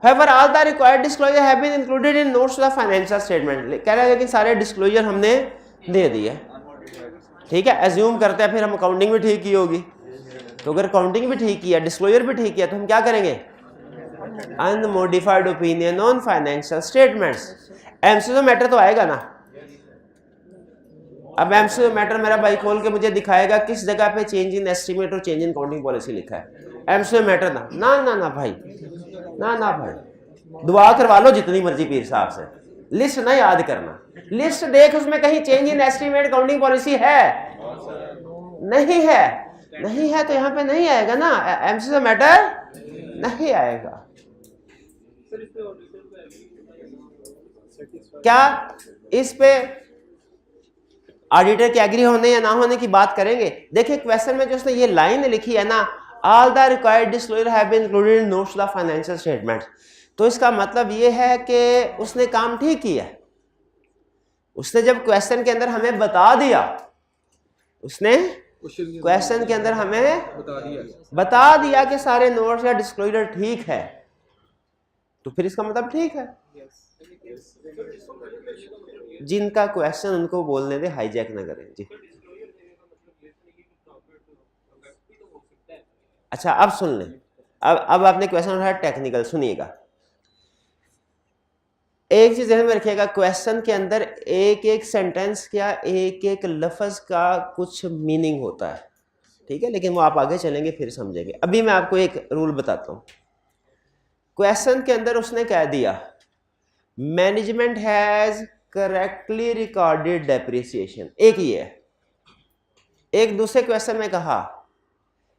However, all the required disclosure have been included in notes to the financial statement। कह रहा है लेकिन सारे डिस्क्लोजर हमने दे दिए। ठीक है, एज्यूम करते हैं फिर हम अकाउंटिंग भी ठीक की होगी। तो अगर अकाउंटिंग भी ठीक किया, डिस्क्लोजर भी ठीक किया, तो हम क्या करेंगे? Unmodified opinion on financial statements. MCQ matter तो आएगा ना। अब एमसीक्यू मैटर मेरा भाई खोल के मुझे दिखाएगा किस जगह पे चेंज इन एस्टीमेट और चेंज इन अकाउंटिंग पॉलिसी लिखा है। एमसीक्यू मैटर ना ना ना ना भाई, ना ना भाई, दुआ करवा लो जितनी मर्जी पीर साहब से, लिस्ट ना याद करना। लिस्ट देख उसमें कहीं change in estimate counting policy है? नहीं है, नहीं है तो यहां पे नहीं आएगा ना, एमसीक्यू मैटर नहीं आएगा। क्या इस पे ऑडिटर के एग्री होने या ना होने की बात करेंगे? देखिए क्वेश्चन में जो उसने ये लाइन लिखी है ना, all the required disclosure have been included in notes the financial statement, तो इसका मतलब ये है कि उसने काम ठीक किया। उसने जब क्वेश्चन के अंदर हमें बता दिया, उसने क्वेश्चन के अंदर हमें बता दिया कि सारे नोट्स या डिस्क्लोजर ठीक है, तो फिर इसका मतलब ठीक है। जिनका क्वेश्चन उनको बोलने दे, हाईजैक ना करें जी। अच्छा अब सुन लें, अब आपने क्वेश्चन उठाया टेक्निकल, सुनिएगा। एक चीज ध्यान में रखिएगा, क्वेश्चन के अंदर एक एक सेंटेंस का, एक एक लफ्ज का कुछ मीनिंग होता है, ठीक है, लेकिन वो आप आगे चलेंगे फिर समझेंगे। अभी मैं आपको एक रूल बताता हूं। क्वेश्चन के अंदर उसने कह दिया management has correctly recorded depreciation, एक ही है। एक दूसरे क्वेश्चन में कहा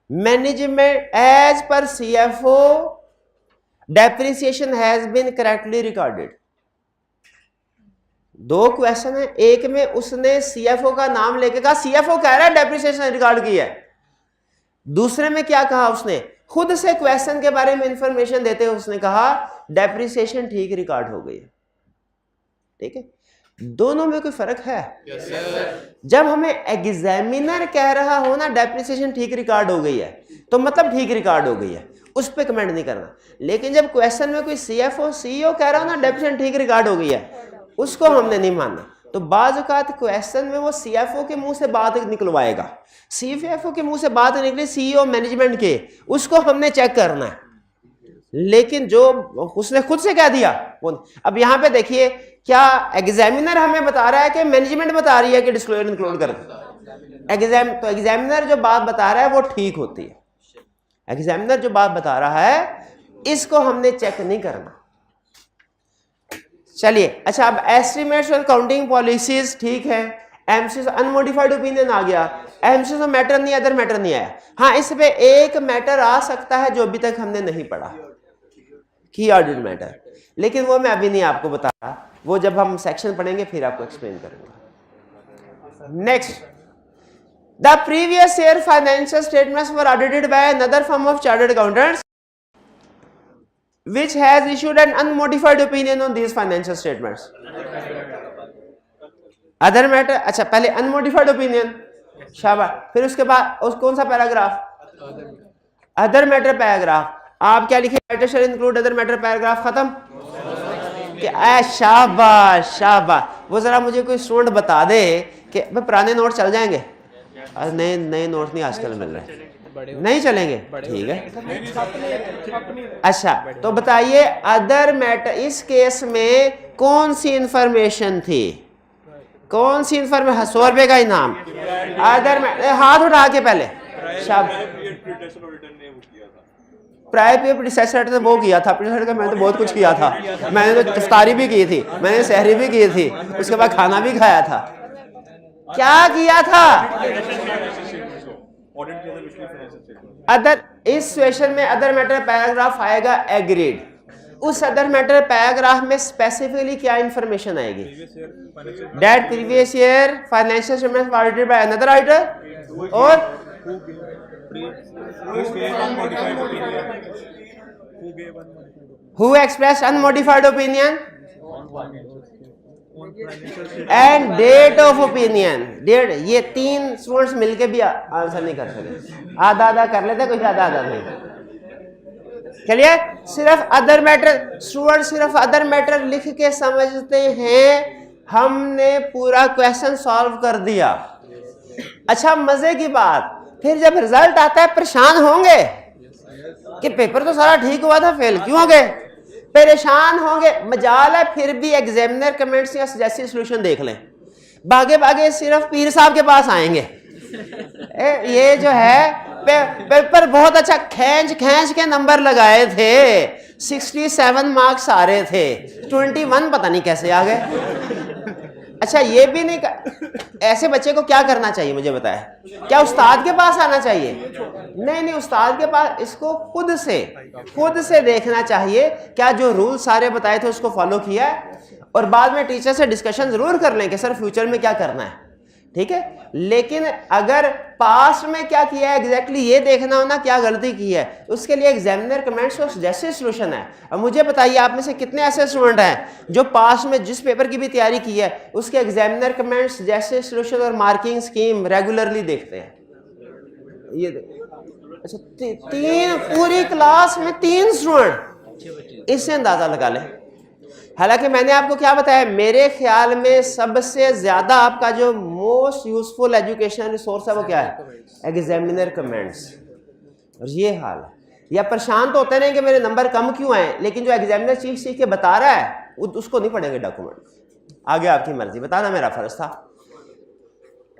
management as per CFO depreciation has been correctly recorded. दो क्वेश्चन है, एक में उसने सीएफओ का नाम लेके कहा सीएफओ कह रहा है डेप्रिसिएशन रिकॉर्ड की है, दूसरे में क्या कहा उसने, खुद से क्वेश्चन के बारे में इंफॉर्मेशन देते हुए उसने कहा डेप्रिसिएशन ठीक रिकॉर्ड हो गई है। ठीक है, दोनों में कोई फर्क है? yes, जब हमें एग्जामिनर कह रहा हो ना डेप्रिसिएशन ठीक रिकॉर्ड हो गई है, तो मतलब ठीक रिकॉर्ड हो गई है, उस पर कमेंट नहीं करना। लेकिन जब क्वेश्चन में कोई सीएफओ सीईओ कह रहा हो ना डेप्रिसिएशन ठीक रिकॉर्ड हो गई है, उसको हमने नहीं मानना। तो बाज़ औक़ात क्वेश्चन में वो सीएफओ के मुंह से बात निकलवाएगा, सीएफओ के मुंह से बात निकली सीईओ मैनेजमेंट के, उसको हमने चेक करना है। लेकिन जो उसने खुद से कह दिया वो, अब यहां पे देखिए क्या एग्जामिनर हमें बता रहा है कि मैनेजमेंट बता रही है कि डिस्क्लोजर इंक्लूड कर, तो एग्जामिनर जो बात बता रहा है वो ठीक होती है। एग्जामिनर जो बात बता रहा है इसको हमने चेक नहीं करना। चलिए अच्छा, अब एस्टिमेट्स और काउंटिंग पॉलिसीज ठीक है, एमसीक्यू अनमोडिफाइड ओपिनियन आ गया, एमसीक्यू मैटर नहीं, अदर मैटर नहीं आया। हाँ, इस पे एक मैटर आ सकता है जो अभी तक हमने नहीं पढ़ा, की ऑडिट मैटर, लेकिन वो मैं अभी नहीं आपको बता रहा, वो जब हम सेक्शन पढ़ेंगे फिर आपको एक्सप्लेन करेंगे। Next, the previous year financial statements were audited by another firm of chartered accountants which has issued an unmodified opinion on these financial statements. Other matter, अच्छा पहले unmodified opinion, शाबाश, फिर उसके बाद उस कौन सा पैराग्राफ, अदर मैटर पैराग्राफ। आप क्या लिखे, मैटर शैल इंक्लूड अदर मैटर पैराग्राफ, खत्म। कि शाबाश शाबाश, वो जरा मुझे कोई स्टूडेंट बता दे कि पुराने नोट चल जाएंगे, नए नए नोट नहीं आजकल मिल रहे, नहीं चलेंगे, ठीक है। अच्छा तो बताइए अदर मैटर, इस केस में कौन सी इंफॉर्मेशन थी, कौन सी इंफॉर्मेशन, 100 रुपए का इनाम, अदर मैटर, हाथ उठा के पहले, प्रायर पीरियड प्रीसेसर ने वो किया था, प्रीसेसर का मैंने तो बहुत कुछ किया था, मैंने तो इफ्तारी भी की थी, मैंने सहरी भी की थी, उसके बाद खाना भी खाया था। क्या किया था? अदर, इस सिचुएशन में अदर मैटर पैराग्राफ आएगा एग्रीड। उस अदर मैटर पैराग्राफ में स्पेसिफिकली क्या इंफॉर्मेशन आएगी, that previous year financial statements audited by another auditor, और who expressed unmodified opinion and date of opinion, date. ये तीन स्टूडेंट्स मिलके भी आंसर नहीं कर सके, आधा आधा कर लेते, कोई आधा आधा नहीं। चलिए, सिर्फ अदर मैटर, स्टूडेंट सिर्फ अदर मैटर लिख के समझते हैं, हमने पूरा क्वेश्चन सॉल्व कर दिया। अच्छा मजे की बात, फिर जब रिजल्ट आता है परेशान होंगे कि पेपर तो सारा ठीक हुआ था, फेल क्यों हो गए, परेशान होंगे। मजाल है फिर भी एग्जामिनर कमेंट्स या सजेस्टिव सॉल्यूशन देख लें, भागे भागे सिर्फ पीर साहब के पास आएंगे। ये जो है पेपर बहुत अच्छा खींच खींच के नंबर लगाए थे, 67 मार्क्स आ रहे थे, 21 पता नहीं कैसे आ गए। अच्छा ये भी नहीं ऐसे बच्चे को क्या करना चाहिए मुझे बताए, क्या उस्ताद के पास आना चाहिए? नहीं, उस्ताद के पास इसको खुद से देखना चाहिए, क्या जो रूल सारे बताए थे उसको फॉलो किया है, और बाद में टीचर से डिस्कशन जरूर कर लें कि सर फ्यूचर में क्या करना है, ठीक है। लेकिन अगर पास्ट में क्या किया है एग्जैक्टली ये देखना हो ना, क्या गलती की है, उसके लिए एग्जामिनर कमेंट्स का जैसे सोल्यूशन है। अब मुझे बताइए आप में से कितने ऐसे स्टूडेंट हैं जो पास्ट में जिस पेपर की भी तैयारी की है उसके एग्जामिनर कमेंट्स जैसे सोल्यूशन और मार्किंग स्कीम रेगुलरली देखते हैं? ये अच्छा, तीन पूरी क्लास में 3 स्टूडेंट, इससे अंदाजा लगा लें। हालांकि मैंने आपको क्या बताया, मेरे ख्याल में सबसे ज्यादा आपका जो मोस्ट यूजफुल एजुकेशन रिसोर्स है वो क्या है? Examiner comments. और ये हाल है, या परेशान तो होते नहीं कि मेरे नंबर कम क्यों आए, लेकिन जो एग्जामिनर चीख चीख के बता रहा है उसको नहीं पढ़ेंगे डॉक्यूमेंट। आगे आपकी मर्जी, बताना मेरा फर्ज था।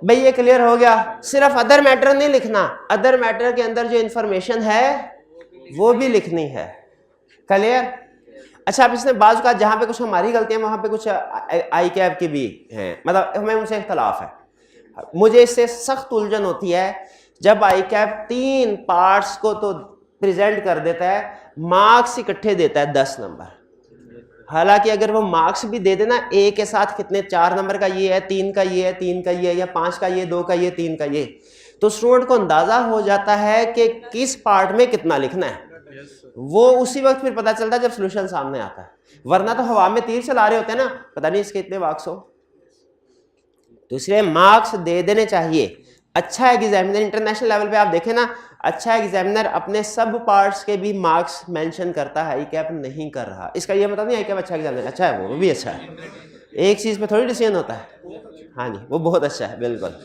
भाई ये क्लियर हो गया। सिर्फ अदर मैटर नहीं लिखना, अदर मैटर के अंदर जो इंफॉर्मेशन है वो भी लिखनी है। क्लियर? अच्छा, अब इसने बाजू का जहां पे कुछ हमारी गलतियां वहां पे कुछ आई कैब की भी हैं, मतलब हमें उनसे इख्तलाफ है। मुझे इससे सख्त उलझन होती है जब आई कैब 3 पार्ट्स को तो प्रेजेंट कर देता है, मार्क्स इकट्ठे देता है 10 नंबर। हालांकि अगर वो मार्क्स भी दे देना ए के साथ कितने 4 नंबर का ये है, 3 का ये है, 3 का ये है, या 5 का ये, 2 का ये, 3 का ये, तो स्टूडेंट को अंदाजा हो जाता है कि किस पार्ट में कितना लिखना है। वो उसी वक्त फिर पता चलता है जब सॉल्यूशन सामने आता है, वरना तो हवा में तीर चला रहे होते हैं ना, पता नहीं इसके इतने मार्क्स हो। तो इसलिए मार्क्स दे देने चाहिए। अच्छा एग्जामिनर इंटरनेशनल लेवल पे आप देखें ना, अच्छा एग्जामिनर अपने सब पार्ट्स के भी मार्क्स मेंशन करता है, आई कैप नहीं कर रहा। इसका ये मतलब नहीं आई कैप अच्छा एग्जामिनर अच्छा है, वो भी अच्छा है, एक चीज पे थोड़ी डिसीजन होता है। हाँ जी, वो बहुत अच्छा है बिल्कुल।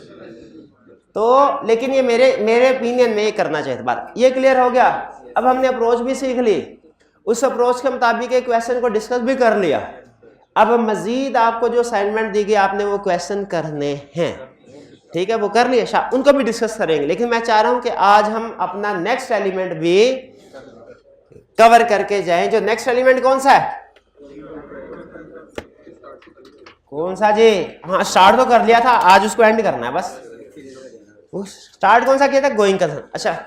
तो लेकिन ये मेरे ओपिनियन में ये करना चाहिए बात। ये क्लियर हो गया। अब हमने अप्रोच भी सीख ली, उस अप्रोच के मुताबिक एक क्वेश्चन को डिस्कस भी कर लिया। अब मजीद आपको जो असाइनमेंट दी गई आपने वो क्वेश्चन करने हैं, ठीक है, वो कर लिया, उनको भी डिस्कस करेंगे। लेकिन मैं चाह रहा हूं कि आज हम अपना नेक्स्ट एलिमेंट भी कवर करके जाएं। जो नेक्स्ट एलिमेंट कौन सा है? कौन सा जी? हाँ, स्टार्ट तो कर लिया था, आज उसको एंड करना है बस। वो स्टार्ट कौन सा किया था? Going concern. अच्छा,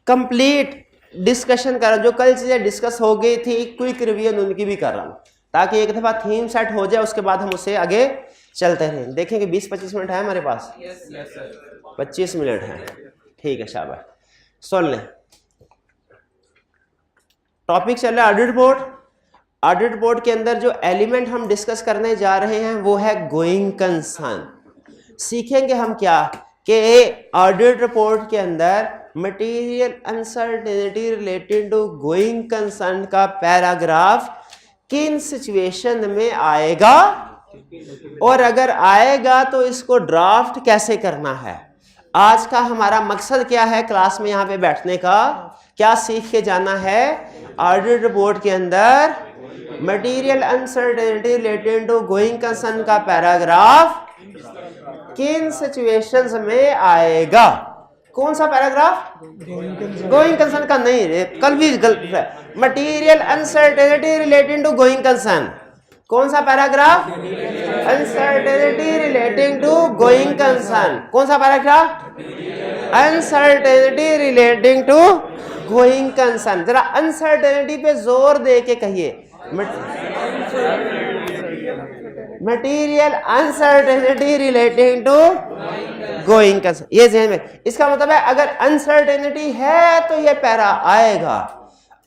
कंप्लीट डिस्कशन कर, जो कल चीजें डिस्कस हो गई थी क्विक रिवीजन उनकी भी कर रहा हूं, ताकि एक दफा थीम सेट हो जाए, उसके बाद हम उससे आगे चलते रहें। देखेंगे 20-25 मिनट है हमारे पास। 25 मिनट है, ठीक है, शाबाश। सुन लें, टॉपिक चल रहा है ऑडिट रिपोर्ट। ऑडिट रिपोर्ट के अंदर जो एलिमेंट हम डिस्कस करने जा रहे हैं वो है गोइंग कंसर्न। सीखेंगे हम क्या कि ऑडिट रिपोर्ट के अंदर material uncertainty related to going concern का पैराग्राफ किन सिचुएशन में आएगा, और अगर आएगा तो इसको ड्राफ्ट कैसे करना है। आज का हमारा मकसद क्या है क्लास में यहाँ पे बैठने का, क्या सीख के जाना है? ऑडिट रिपोर्ट के अंदर material uncertainty related to going concern का पैराग्राफ किन सिचुएशंस में आएगा। कौन सा पैराग्राफ? गोइंग कंसर्न का नहीं रे, कल भी material uncertainty relating to going concern. कौन सा paragraph? Uncertainty relating to going concern. कौन सा paragraph? Uncertainty relating to going concern. जरा अनसर्टेनिटी पे जोर दे के कहिए, material uncertainty relating to going concern. ये ज़हन में, इसका मतलब है अगर अनसर्टेनिटी है तो ये पैरा आएगा,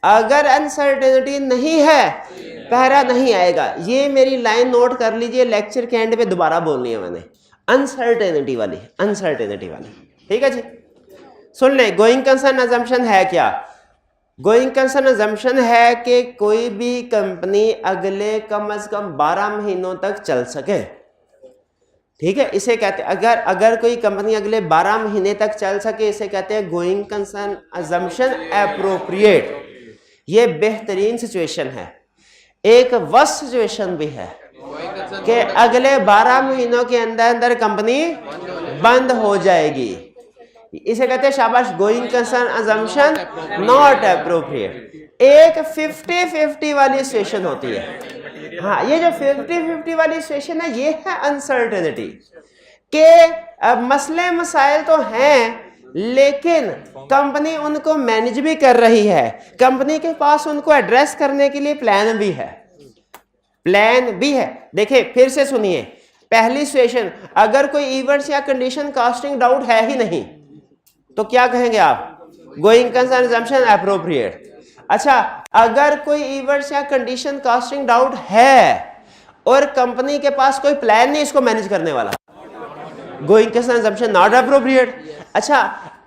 अगर अनसर्टेनिटी नहीं है पैरा नहीं आएगा। ये मेरी लाइन नोट कर लीजिए, लेक्चर के एंड पे दोबारा बोलनी है मैंने, अनसर्टेनिटी वाली, अनसर्टेनिटी वाली, ठीक है जी। सुन ले, गोइंग कंसर्न अजम्पशन है क्या? गोइंग कंसर्न अजम्पशन है कि कोई भी कंपनी अगले कम से कम 12 महीनों तक चल सके, ठीक है, इसे कहते हैं अगर कोई कंपनी अगले 12 महीने तक चल सके, इसे कहते हैं गोइंग कंसर्न अजम्पशन एप्रोप्रिएट। ये बेहतरीन सिचुएशन है। एक वर्स्ट सिचुएशन भी है कि अगले 12 महीनों के अंदर अंदर कंपनी बंद हो जाएगी। इसे कहते हैं शाबाश, going concern assumption not appropriate. एक 50-50 वाली सिचुएशन होती है। हाँ, ये जो 50-50 वाली सिचुएशन है ये है अनसर्टेनिटी के मसले मसाइल तो हैं लेकिन कंपनी उनको मैनेज भी कर रही है, कंपनी के पास उनको एड्रेस करने के लिए प्लान भी है, प्लान भी है। देखिए फिर से सुनिए, पहली सिचुएशन, अगर कोई इवेंट्स या कंडीशन कास्टिंग डाउट है ही नहीं तो क्या कहेंगे आप? Going concern assumption appropriate. अच्छा, अगर कोई इवेंट्स या कंडीशन कास्टिंग डाउट है और कंपनी के पास कोई प्लान नहीं इसको मैनेज करने वाला, going concern assumption not appropriate. अच्छा,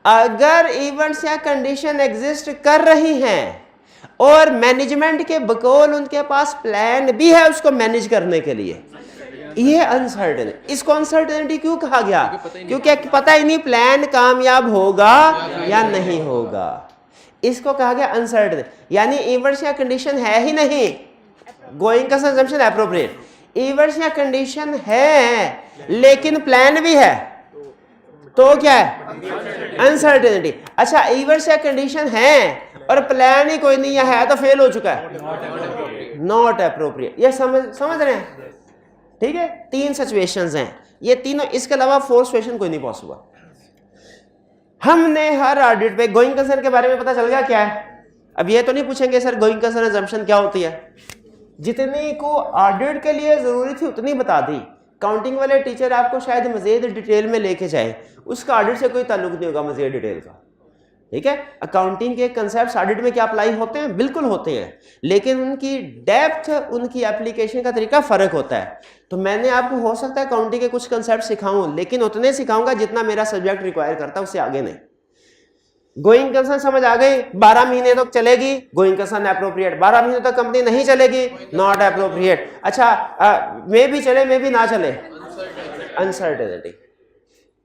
अगर इवेंट्स या कंडीशन एग्जिस्ट कर रही हैं और मैनेजमेंट के बकौल उनके पास प्लान भी है उसको मैनेज करने के लिए, ये अनसर्टेन। इसको अनसर्टेनिटी क्यों कहा गया? क्योंकि पता ही नहीं प्लान कामयाब होगा या नहीं होगा, इसको कहा गया अनसर्टेन। यानी इवेंट्स या कंडीशन है ही नहीं, going concern assumption appropriate. Events या कंडीशन है लेकिन प्लान भी है तो क्या है? अनसर्टेनिटी। अच्छा, इवेंट्स या कंडीशन है और प्लान ही कोई नहीं है तो फेल हो चुका है, नॉट एप्रोप्रिएट। ये समझ रहे हैं? ठीक है, 3 सिचुएशंस हैं ये तीनों, इसके अलावा 4th सिचुएशन कोई नहीं पॉसिबल। हमने हर ऑडिट पे गोइंग कंसर्न के बारे में पता चल गया क्या है। अब ये तो नहीं पूछेंगे सर गोइंग कंसर्न अजम्पशन क्या होती है, जितनी को ऑडिट के लिए जरूरी थी उतनी बता दी। काउंटिंग वाले टीचर आपको शायद मजीद डिटेल में लेके जाए, उसका ऑडिट से कोई ताल्लुक नहीं होगा मजीद डिटेल का। ठीक है, अकाउंटिंग के कंसेप्ट ऑडिट में क्या अप्लाई होते हैं? बिल्कुल होते हैं, लेकिन उनकी डेप्थ, उनकी एप्लीकेशन का तरीका फर्क होता है। तो मैंने आपको हो सकता है अकाउंटिंग के कुछ कंसेप्ट सिखाऊं, लेकिन उतने सिखाऊंगा जितना मेरा सब्जेक्ट रिक्वायर करता है, उससे आगे नहीं। गोइंग कंसर्न समझ आ गई? 12 महीने तक चलेगी, गोइंग कंसर्न एप्रोप्रिएट। 12 महीने तक कंपनी नहीं चलेगी, नॉट एप्रोप्रिएट। अच्छा, मे भी चले मे भी ना चले, अनसर्टेनिटी।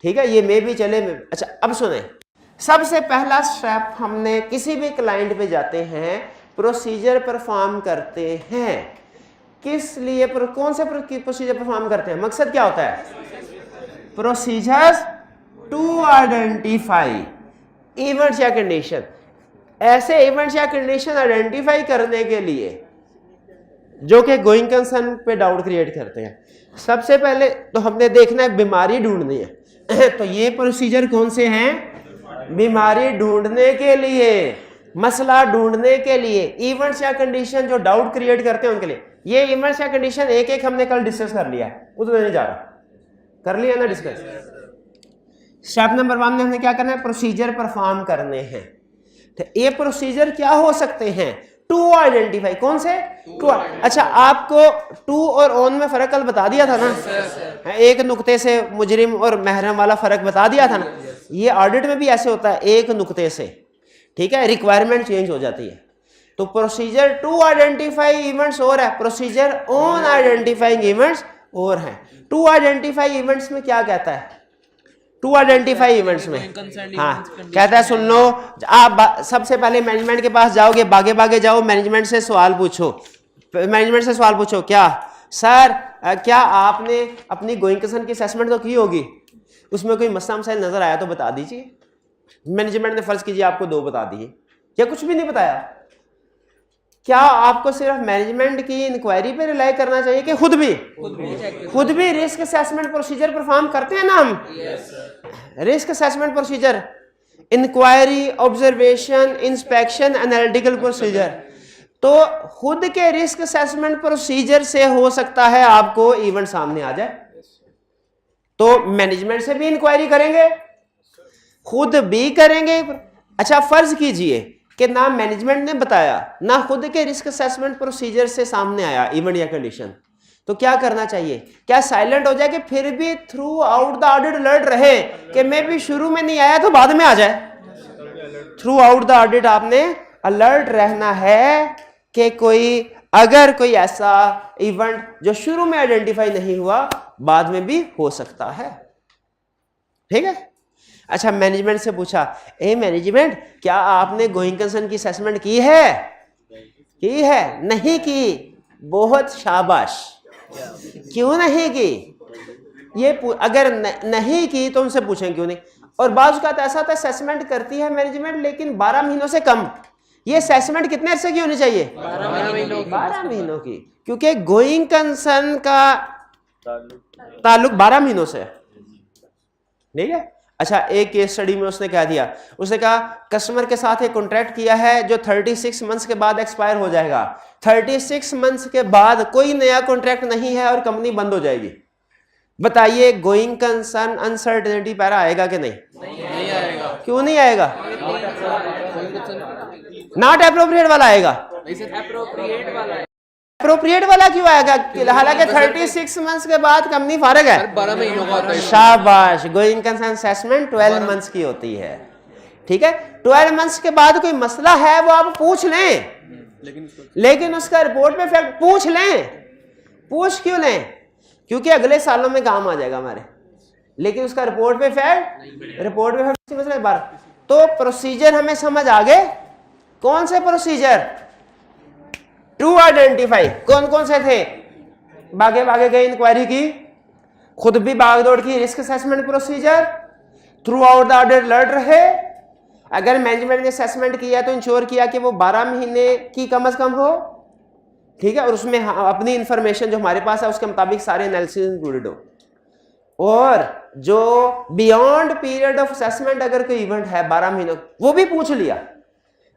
ठीक है, ये मे भी चले अच्छा, अब सुने, सबसे पहला स्टेप, हमने किसी भी क्लाइंट पे जाते हैं, प्रोसीजर परफॉर्म करते हैं। किस लिए कौन से प्रोसीजर परफॉर्म करते हैं? मकसद क्या होता है? प्रोसीजर्स टू आइडेंटिफाई इवेंट्स या कंडीशन। ऐसे इवेंट्स या कंडीशन आइडेंटिफाई करने के लिए जो कि गोइंग कंसर्न पे डाउट क्रिएट करते हैं। सबसे पहले तो हमने देखना है बीमारी ढूंढनी है तो ये प्रोसीजर कौन से हैं? बीमारी ढूंढने के लिए, मसला ढूंढने के लिए, इवेंट्स या कंडीशन जो डाउट क्रिएट करते हैं उनके लिए। ये इवेंट्स या कंडीशन एक एक हमने कल डिस्कस कर लिया है, उधर नहीं जा रहा, कर लिया ना डिस्कस। स्टेप नंबर 1 में हमने क्या करना है? प्रोसीजर परफॉर्म करने हैं। तो ये प्रोसीजर क्या हो सकते हैं? To identify. कौन से? टू। अच्छा, आपको टू और ऑन में फर्क कल बता दिया था ना, एक नुक्ते से मुजरिम और महरम वाला फर्क बता दिया था ना। ये ऑडिट में भी ऐसे होता है, एक नुक्ते से, ठीक है, रिक्वायरमेंट चेंज हो जाती है। तो प्रोसीजर टू आइडेंटिफाई इवेंट्स और है, प्रोसीजर ऑन आइडेंटिफाइंग इवेंट्स और है। टू आइडेंटिफाई इवेंट्स में क्या कहता है? टू आइडेंटिफाई इवेंट्स में हाँ कहता है, सुन लो, आप सबसे पहले मैनेजमेंट के पास जाओगे, भागे भागे जाओ, मैनेजमेंट से सवाल पूछो, मैनेजमेंट से सवाल पूछो, क्या सर क्या आपने अपनी गोइंग कंसर्न की असेसमेंट तो की होगी, उसमें कोई मसला मसाइल नजर आया तो बता दीजिए। मैनेजमेंट ने फर्ज कीजिए आपको 2 बता दिए या कुछ भी नहीं बताया, क्या आपको सिर्फ मैनेजमेंट की इंक्वायरी पे रिलाई करना चाहिए कि खुद भी रिस्क असेसमेंट प्रोसीजर परफॉर्म करते हैं ना हम? Risk assessment procedure, inquiry, observation, inspection, analytical procedure. तो खुद के रिस्क असेसमेंट प्रोसीजर से हो सकता है आपको इवेंट सामने आ जाए, तो मैनेजमेंट से भी इंक्वायरी करेंगे, खुद भी करेंगे। अच्छा, फर्ज कीजिए कि ना मैनेजमेंट ने बताया ना खुद के रिस्क असेसमेंट प्रोसीजर से सामने आया इवेंट या कंडीशन, तो क्या करना चाहिए? क्या साइलेंट हो जाए कि फिर भी through out the audit alert रहे कि मैं भी शुरू में नहीं आया तो बाद में आ जाए? थ्रू आउट द ऑडिट आपने अलर्ट रहना है कि अगर कोई ऐसा इवेंट जो शुरू में आइडेंटिफाई नहीं हुआ बाद में भी हो सकता है। ठीक है। अच्छा, मैनेजमेंट से पूछा, मैनेजमेंट क्या आपने गोइंग कंसर्न की असेसमेंट की है? नहीं की, बहुत शाबाश। क्यों नहीं की? ये अगर नहीं की तो उनसे पूछें क्यों नहीं। और बाज़ का ऐसा होता है असेसमेंट करती है मैनेजमेंट लेकिन 12 महीनों से कम। ये असेसमेंट कितने अरसे की होनी चाहिए? 12 महीनों की, क्योंकि गोइंग कंसर्न का ताल्लुक 12 महीनों से है, ठीक है। अच्छा, एक केस स्टडी में उसने क्या दिया, उसने कहा कस्टमर के साथ एक कॉन्ट्रैक्ट किया है जो 36 मंथ्स के बाद एक्सपायर हो जाएगा। 36 मंथ्स के बाद कोई नया कॉन्ट्रैक्ट नहीं है और कंपनी बंद हो जाएगी। बताइए गोइंग कंसर्न अनसर्टेनिटी पैरा आएगा कि नहीं? नहीं आएगा। क्यों नहीं आएगा? नॉट एप्रोप्रिएट वाला आएगा। एप्रोप्रिएट वाला क्यों आएगा? हालांकि 36 मंथ्स के बाद कंपनी फारिग है। 12 महीनों का होता है। शाबाश। गोइंग कंसर्न असेसमेंट 12 मंथ्स की होती है, ठीक है। 12 मंथ्स के बाद कोई मसला है वो आप पूछ लें, लेकिन उसका रिपोर्ट पे फैक्ट पूछ लें। पूछ क्यों लें? क्योंकि अगले सालों में काम आ जाएगा हमारे, लेकिन उसका रिपोर्ट पे फैक्ट, रिपोर्ट पे फैक्ट मसला बार। तो प्रोसीजर हमें समझ आ गए। कौन से प्रोसीजर? To identify. कौन कौन से थे? भागे भागे गए, इंक्वायरी की, खुद भी भागदौड़ की, risk assessment procedure, through out the audit alert रहे। अगर मैनेजमेंट ने असेसमेंट किया तो इंश्योर किया कि वो 12 महीने की कम से कम हो, ठीक है, और उसमें अपनी इंफॉर्मेशन जो हमारे पास है उसके मुताबिक सारे एनालिसिस इंक्लूडेड हो। और जो बियॉन्ड पीरियड ऑफ असेसमेंट अगर कोई इवेंट है 12 महीनों, वो भी पूछ लिया।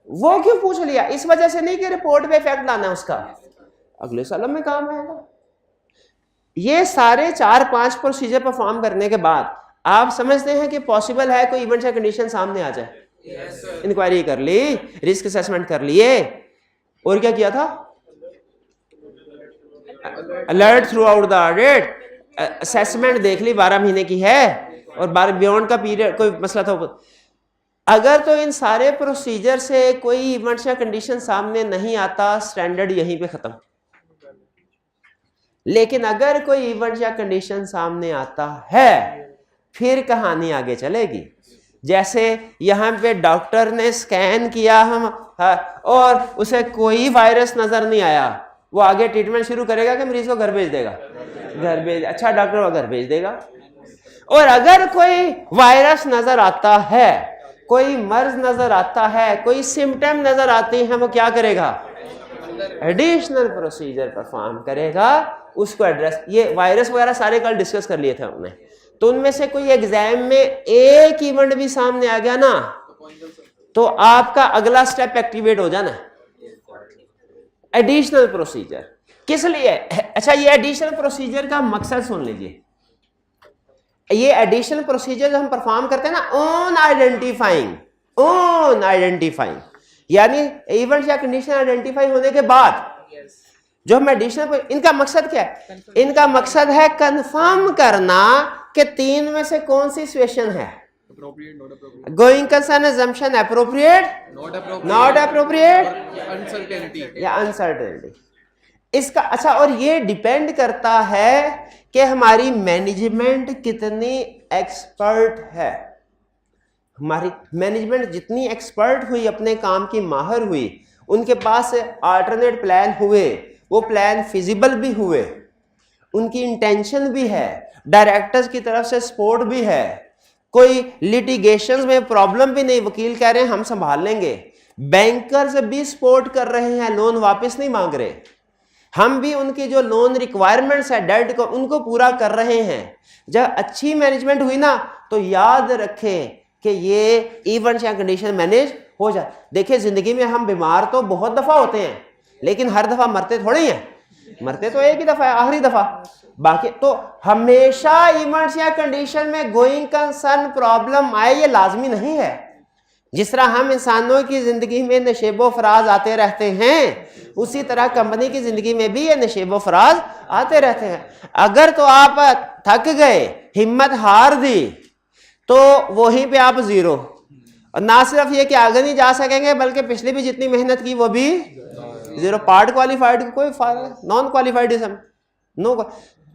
वो क्यों पूछ लिया? इस वजह से नहीं कि रिपोर्ट पे इफेक्ट लाना है उसका, अगले सालों में काम आएगा। ये सारे 4-5 प्रोसीजर परफॉर्म करने के बाद आप समझते हैं कि पॉसिबल है कोई इवेंट या कंडीशन सामने आ जाए। इंक्वायरी कर ली, रिस्क असेसमेंट कर लिए, और क्या किया था? Alert through out the audit, assessment देख ली 12 महीने की है, और बियॉन्ड का पीरियड कोई मसला था। अगर तो इन सारे प्रोसीजर से कोई इवेंट्स या कंडीशन सामने नहीं आता, स्टैंडर्ड यहीं पे खत्म। लेकिन अगर कोई इवेंट या कंडीशन सामने आता है, फिर कहानी आगे चलेगी। जैसे यहां पे डॉक्टर ने स्कैन किया हम और उसे कोई वायरस नजर नहीं आया, वो आगे ट्रीटमेंट शुरू करेगा कि मरीज को घर भेज देगा? घर भेज, अच्छा डॉक्टर वो घर भेज देगा। और अगर कोई वायरस नजर आता है, कोई मर्ज नजर आता है, कोई सिम्टम नजर आते हैं, वो क्या करेगा? एडिशनल प्रोसीजर परफॉर्म करेगा, उसको एड्रेस। ये वायरस वगैरह सारे कल डिस्कस कर लिए थे हमने। तो उनमें से कोई एग्जाम में एक इवेंट भी सामने आ गया ना, तो आपका अगला स्टेप एक्टिवेट हो जाना। एडिशनल प्रोसीजर किस लिए? अच्छा, ये एडिशनल प्रोसीजर का मकसद सुन लीजिए। ये एडिशनल प्रोसीजर जो हम परफॉर्म करते हैं ना, ऑन आइडेंटिफाइंग, यानी इवेंट या कंडीशन आइडेंटिफाई होने के बाद जो हम एडिशनल, इनका मकसद क्या है? इनका मकसद है कंफर्म करना कि 3 में से कौन सी सिचुएशन है। Going concern assumption, appropriate, not appropriate, या अनसर्टेनिटी। इसका अच्छा, और ये डिपेंड करता है कि हमारी मैनेजमेंट कितनी एक्सपर्ट है। हमारी मैनेजमेंट जितनी एक्सपर्ट हुई, अपने काम की माहिर हुई, उनके पास अल्टरनेट प्लान हुए, वो प्लान फिजिबल भी हुए, उनकी इंटेंशन भी है, डायरेक्टर्स की तरफ से सपोर्ट भी है, कोई लिटिगेशंस में प्रॉब्लम भी नहीं, वकील कह रहे हैं हम संभाल लेंगे, बैंकर्स भी सपोर्ट कर रहे हैं, लोन वापस नहीं मांग रहे, हम भी उनकी जो लोन रिक्वायरमेंट्स है डेट को उनको पूरा कर रहे हैं। जब अच्छी मैनेजमेंट हुई ना, तो याद रखें कि ये इवेंट्स या कंडीशन मैनेज हो जाए। देखिए जिंदगी में हम बीमार तो बहुत दफा होते हैं, लेकिन हर दफा मरते थोड़ी हैं, मरते तो एक ही दफा है, आखिरी दफा। बाकी तो हमेशा इवेंट्स या कंडीशन में गोइंग कंसर्न प्रॉब्लम आए, ये लाजमी नहीं है। जिस तरह हम इंसानों की जिंदगी में नशेबो फराज आते रहते हैं, उसी तरह कंपनी की जिंदगी में भी ये नशेबो फराज आते रहते हैं। अगर तो आप थक गए, हिम्मत हार दी, तो वहीं पे आप जीरो। और ना सिर्फ ये कि आगे नहीं जा सकेंगे, बल्कि पिछली भी जितनी मेहनत की वो भी जीरो। पार्ट क्वालिफाइड को कोई फायदा, नॉन क्वालिफाइड नो,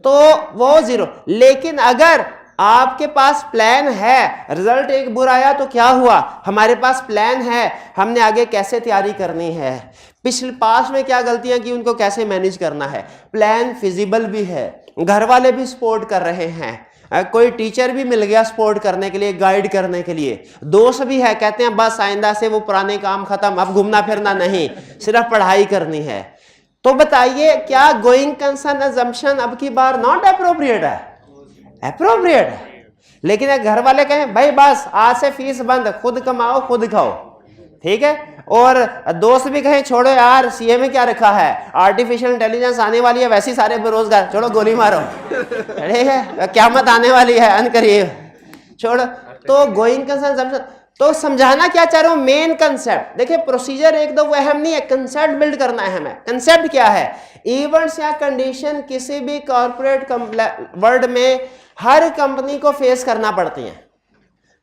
तो वो जीरो। लेकिन अगर आपके पास प्लान है, रिजल्ट एक बुरा आया तो क्या हुआ, हमारे पास प्लान है, हमने आगे कैसे तैयारी करनी है, पिछले पास में क्या गलतियां की उनको कैसे मैनेज करना है, प्लान फिजिबल भी है, घर वाले भी सपोर्ट कर रहे हैं, कोई टीचर भी मिल गया सपोर्ट करने के लिए, गाइड करने के लिए, दोस्त भी है, कहते हैं बस आइंदा से वो पुराने काम खत्म, अब घूमना फिरना नहीं, सिर्फ पढ़ाई करनी है, तो बताइए क्या गोइंग कंसर्न अजम्पशन अब की बार नॉट अप्रोप्रिएट है? अप्रोप्रिएट है। लेकिन अगर घर वाले कहें भाई बस आज से फीस बंद, खुद कमाओ खुद खाओ, ठीक है, और दोस्त भी कहें छोड़ो यार सीए में क्या रखा है, आर्टिफिशियल इंटेलिजेंस आने वाली है, वैसे ही सारे बेरोजगार, छोड़ो गोली मारो, ठीक है, क्यामत आने वाली है अनकरीब, छोड़ो। तो गोइंग कंसर्न, तो समझाना क्या चाह रहा हूं, मेन कंसेप्ट देखिए, प्रोसीजर एक दो वो अहम नहीं है, कंसेप्ट बिल्ड करना अहम है। कंसेप्ट क्या है, इवेंट्स या कंडीशन किसी भी कॉर्पोरेट वर्ल्ड में हर कंपनी को फेस करना पड़ती हैं,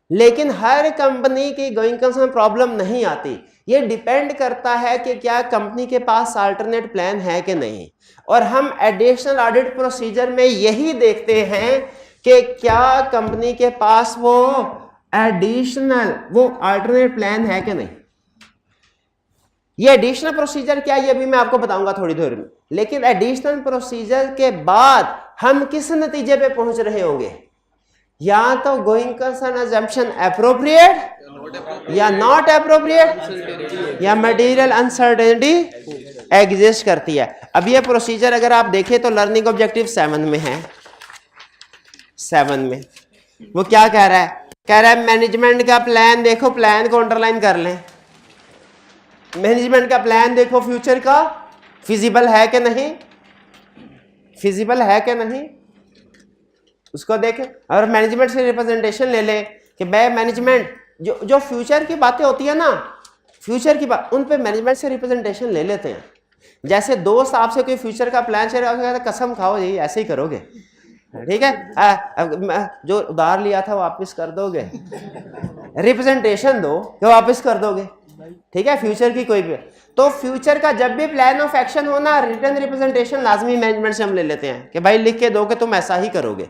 लेकिन हर कंपनी की गोइंग कंसर्न प्रॉब्लम नहीं आती। ये डिपेंड करता है कि क्या कंपनी के पास अल्टरनेट प्लान है कि नहीं, और हम एडिशनल ऑडिट प्रोसीजर में यही देखते हैं कि क्या कंपनी के पास वो एडिशनल वो अल्टरनेट प्लान है कि नहीं। ये एडिशनल प्रोसीजर क्या है ये भी मैं आपको बताऊंगा थोड़ी देर में, लेकिन एडिशनल प्रोसीजर के बाद हम किस नतीजे पे पहुंच रहे होंगे, या तो गोइंग कंसर्न अजम्पशन अप्रोप्रिएट या नॉट अप्रोप्रिएट, या मटेरियल अनसर्टेनिटी एग्जिस्ट करती है। अब ये प्रोसीजर अगर आप देखें तो लर्निंग ऑब्जेक्टिव 7 में है, 7 में वो क्या कह रहा है, कह रहा है मैनेजमेंट का प्लान देखो, प्लान को अंडरलाइन कर लें, मैनेजमेंट का प्लान देखो फ्यूचर का फिजिबल है कि नहीं, फिजिबल है कि नहीं उसको देखें, और मैनेजमेंट से रिप्रेजेंटेशन ले ले कि भाई मैनेजमेंट जो फ्यूचर की बातें होती है ना, फ्यूचर की बात उन पे मैनेजमेंट से रिप्रेजेंटेशन ले लेते हैं। जैसे दोस्त आपसे कोई फ्यूचर का प्लान शेयर करेगा, कसम खाओ यही ऐसे ही करोगे, ठीक है, जो उधार लिया था वापस कर दोगे, रिप्रेजेंटेशन दो कि वापस कर दोगे, ठीक है, फ्यूचर की कोई भी। तो फ्यूचर का जब भी प्लान ऑफ एक्शन होना, रिटर्न रिप्रेजेंटेशन लाजमी मैनेजमेंट से हम ले लेते हैं कि भाई लिख के दो कि तुम ऐसा ही करोगे।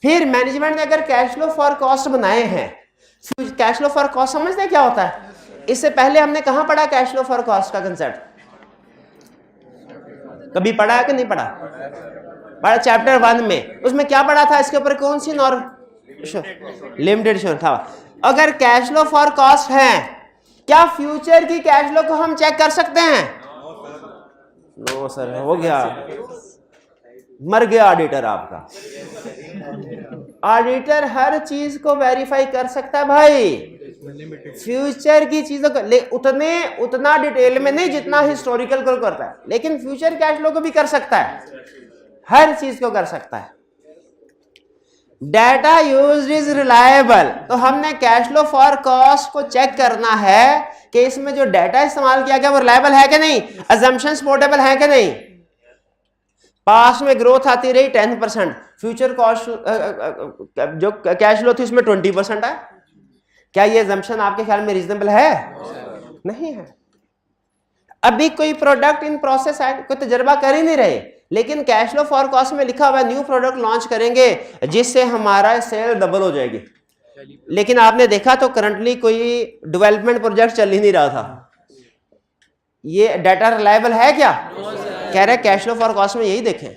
फिर मैनेजमेंट ने अगर कैश फ्लो फॉर कॉस्ट बनाए हैं, कैश फ्लो फॉर कॉस्ट समझते हैं क्या होता है, इससे पहले हमने कहां पढ़ा कैश फ्लो फॉर कॉस्ट का कंसेप्ट, कभी पढ़ा है कि नहीं पढ़ा, पढ़ा चैप्टर 1 में, उसमें क्या पढ़ा था, इसके ऊपर कौन सी लिमिटेड श्योर था। अगर कैश फ्लो फॉर कॉस्ट है, क्या फ्यूचर की कैश फ्लो को हम चेक कर सकते हैं? नो सर, हो गया, मर गया ऑडिटर आपका। ऑडिटर हर चीज को वेरीफाई कर सकता है भाई, फ्यूचर की चीजों को उतना डिटेल में नहीं जितना हिस्टोरिकल को करता है, लेकिन फ्यूचर कैश फ्लो को भी कर सकता है, हर चीज को कर सकता है। डाटा यूज्ड इज रिलायबल, तो हमने कैश फ्लो फॉर कॉस्ट को चेक करना है कि इसमें जो डाटा इस्तेमाल किया गया वो रिलायबल है कि नहीं, अजम्पशन सपोर्टेबल है कि नहीं। पास्ट में ग्रोथ आती रही 10%, फ्यूचर कॉस्ट जो कैश फ्लो थी उसमें 20% है, क्या ये अजम्पशन आपके ख्याल में रीजनेबल है? नहीं है। अभी कोई प्रोडक्ट इन प्रोसेस है, कोई तजर्बा कर ही नहीं रहे, लेकिन कैश फ्लो फॉर कॉस्ट में लिखा हुआ है न्यू प्रोडक्ट लॉन्च करेंगे जिससे हमारा सेल डबल हो जाएगी, लेकिन आपने देखा तो करंटली कोई डेवलपमेंट प्रोजेक्ट चल ही नहीं रहा था। ये डाटा रिलायबल है क्या? कह रहे कैश फ्लो फॉर कॉस्ट में यही देखें,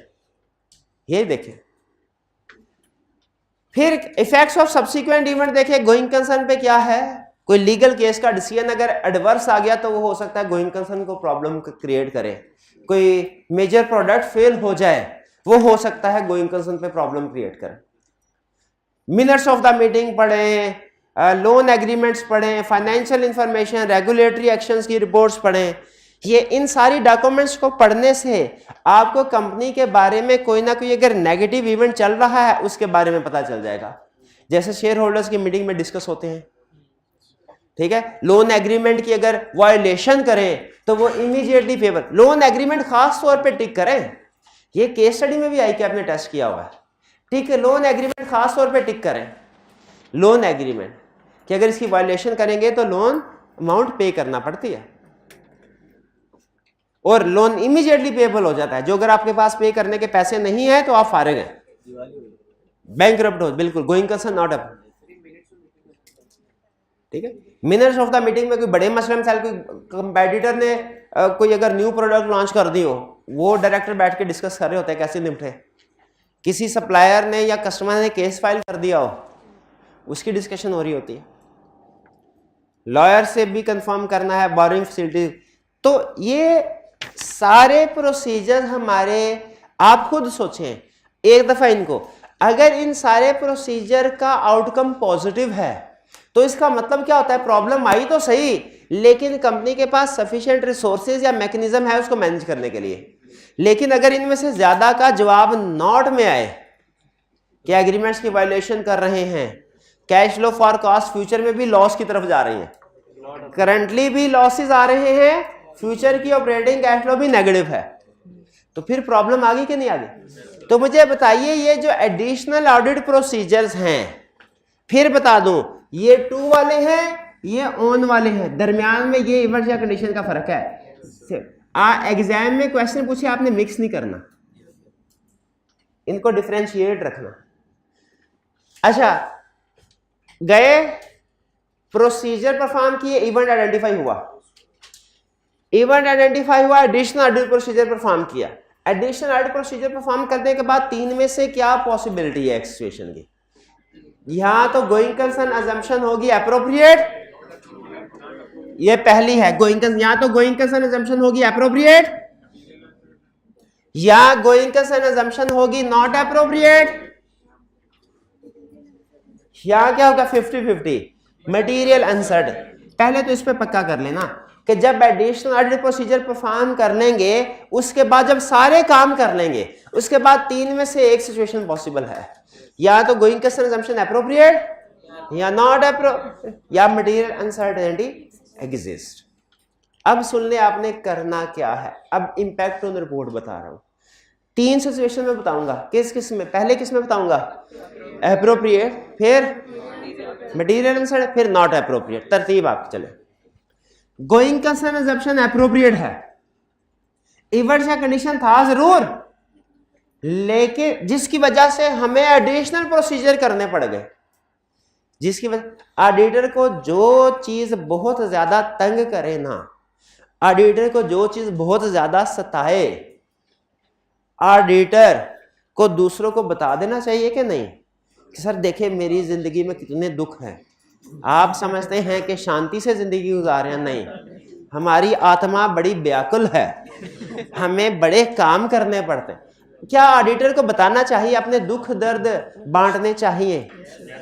यही देखें। फिर इफेक्ट्स ऑफ सब्सिक्वेंट इवेंट देखें, गोइंग कंसर्न पे क्या है, कोई लीगल केस का डिसीजन अगर एडवर्स आ गया तो वो हो सकता है गोइंग कंसर्न को प्रॉब्लम क्रिएट करे, कोई मेजर प्रोडक्ट फेल हो जाए वो हो सकता है गोइंग कंसर्न पे प्रॉब्लम क्रिएट करे। मिनट्स ऑफ द मीटिंग पढ़ें, लोन एग्रीमेंट्स पढ़ें, फाइनेंशियल इंफॉर्मेशन, रेगुलेटरी एक्शंस की रिपोर्ट्स पढ़ें। ये इन सारी डॉक्यूमेंट्स को पढ़ने से आपको कंपनी के बारे में कोई ना कोई अगर नेगेटिव इवेंट चल रहा है उसके बारे में पता चल जाएगा, जैसे शेयर होल्डर्स की मीटिंग में डिस्कस होते हैं, ठीक है। लोन एग्रीमेंट की अगर वायलेशन करें तो वो इमीडिएटली फेवर, लोन एग्रीमेंट खास तौर पे टिक करें, ये केस स्टडी में भी आई कि आपने टेस्ट किया हुआ है, ठीक है। लोन एग्रीमेंट खास तौर पे टिक करें, लोन एग्रीमेंट कि अगर इसकी वायलेशन करेंगे तो लोन अमाउंट पे करना पड़ती है और लोन इमीडिएटली पेएबल हो जाता है। जो अगर आपके पास पे करने के पैसे नहीं है तो आप फारिग हैं, बैंकरप्ट हो, बिल्कुल गोइंग कंसर्न नॉट अप, ठीक है। मिनट्स ऑफ द मीटिंग में कोई बड़े मसले में कोई कंपेटिटर ने कोई अगर न्यू प्रोडक्ट लॉन्च कर दी हो, वो डायरेक्टर बैठ के डिस्कस कर रहे होते हैं कैसे निपटे, किसी सप्लायर ने या कस्टमर ने केस फाइल कर दिया हो, उसकी डिस्कशन हो रही होती है, लॉयर से भी कंफर्म करना है, बोरोइंग फैसिलिटी। तो ये सारे प्रोसीजर हमारे, आप खुद सोचें एक दफा इनको, अगर इन सारे प्रोसीजर का आउटकम पॉजिटिव है तो इसका मतलब क्या होता है, प्रॉब्लम आई तो सही लेकिन कंपनी के पास सफिशिएंट रिसोर्सेज या मैकेनिज्म है उसको मैनेज करने के लिए। लेकिन अगर इनमें से ज्यादा का जवाब नॉट में आए कि एग्रीमेंट्स की वायलेशन कर रहे हैं, cash flow for cost future में भी लॉस की तरफ जा रही हैं, करंटली भी लॉसेस आ रहे हैं, फ्यूचर की ऑपरेटिंग कैश फ्लो भी नेगेटिव है, तो फिर प्रॉब्लम आ गई कि नहीं आ गई? तो मुझे बताइए ये जो एडिशनल ऑडिट प्रोसीजर्स हैं, फिर बता दूं ये टू वाले हैं, ये ऑन वाले हैं, दरमियान में ये इवेंट या कंडीशन का फर्क है। एग्जाम में क्वेश्चन पूछे आपने मिक्स नहीं करना, इनको डिफरेंशिएट रखना। अच्छा, गए प्रोसीजर परफॉर्म किए, इवेंट आइडेंटिफाई हुआ, इवेंट आइडेंटिफाई हुआ, एडिशनल ऑडिट प्रोसीजर परफॉर्म किया। एडिशनल ऑडिट प्रोसीजर परफॉर्म करने के बाद तीन में से क्या पॉसिबिलिटी है सिचुएशन की? यहां तो गोइंग कंसर्न अजम्पशन होगी एप्रोप्रिएट, ये पहली है गोइंग कंसर्न, यहां तो गोइंग कंसर्न अजम्पशन होगी एप्रोप्रिएट या गोइंग कंसर्न अजम्पशन होगी नॉट एप्रोप्रिएट, या क्या होगा 50-50 मटेरियल अनसर्ड। पहले तो इस पे पक्का कर लेना कि जब एडिशनल ऑडिट प्रोसीजर परफॉर्म कर लेंगे उसके बाद जब सारे काम कर लेंगे उसके बाद तीन में से एक सिचुएशन पॉसिबल है, या तो गोइंग कंसर्न अजम्पशन एप्रोप्रिएट या नॉट एप्रोप्रिएट या मटेरियल अनसर्टेनिटी एग्जिस्ट। अब सुन ले आपने करना क्या है, अब इंपैक्ट ऑन रिपोर्ट बता रहा हूं, तीन सिचुएशन में बताऊंगा, किस किस में, पहले किस में बताऊंगा एप्रोप्रिएट, फिर मटेरियल अनसर्टेन, फिर नॉट एप्रोप्रिएट, तरतीब आप चले। गोइंग कंसर्न अजम्पशन एप्रोप्रिएट है, इवेंट या कंडीशन था जरूर लेकिन जिसकी वजह से हमें एडिशनल प्रोसीजर करने पड़ गए, जिसकी वजह ऑडिटर को जो चीज बहुत ज्यादा तंग करे ना, ऑडिटर को जो चीज बहुत ज्यादा सताए, ऑडिटर को दूसरों को बता देना चाहिए कि नहीं कि सर देखे मेरी जिंदगी में कितने दुख हैं, आप समझते हैं कि शांति से जिंदगी गुजार रहे हैं, नहीं, हमारी आत्मा बड़ी व्याकुल है, हमें बड़े काम करने पड़ते हैं। क्या ऑडिटर को बताना चाहिए, अपने दुख दर्द बांटने चाहिए,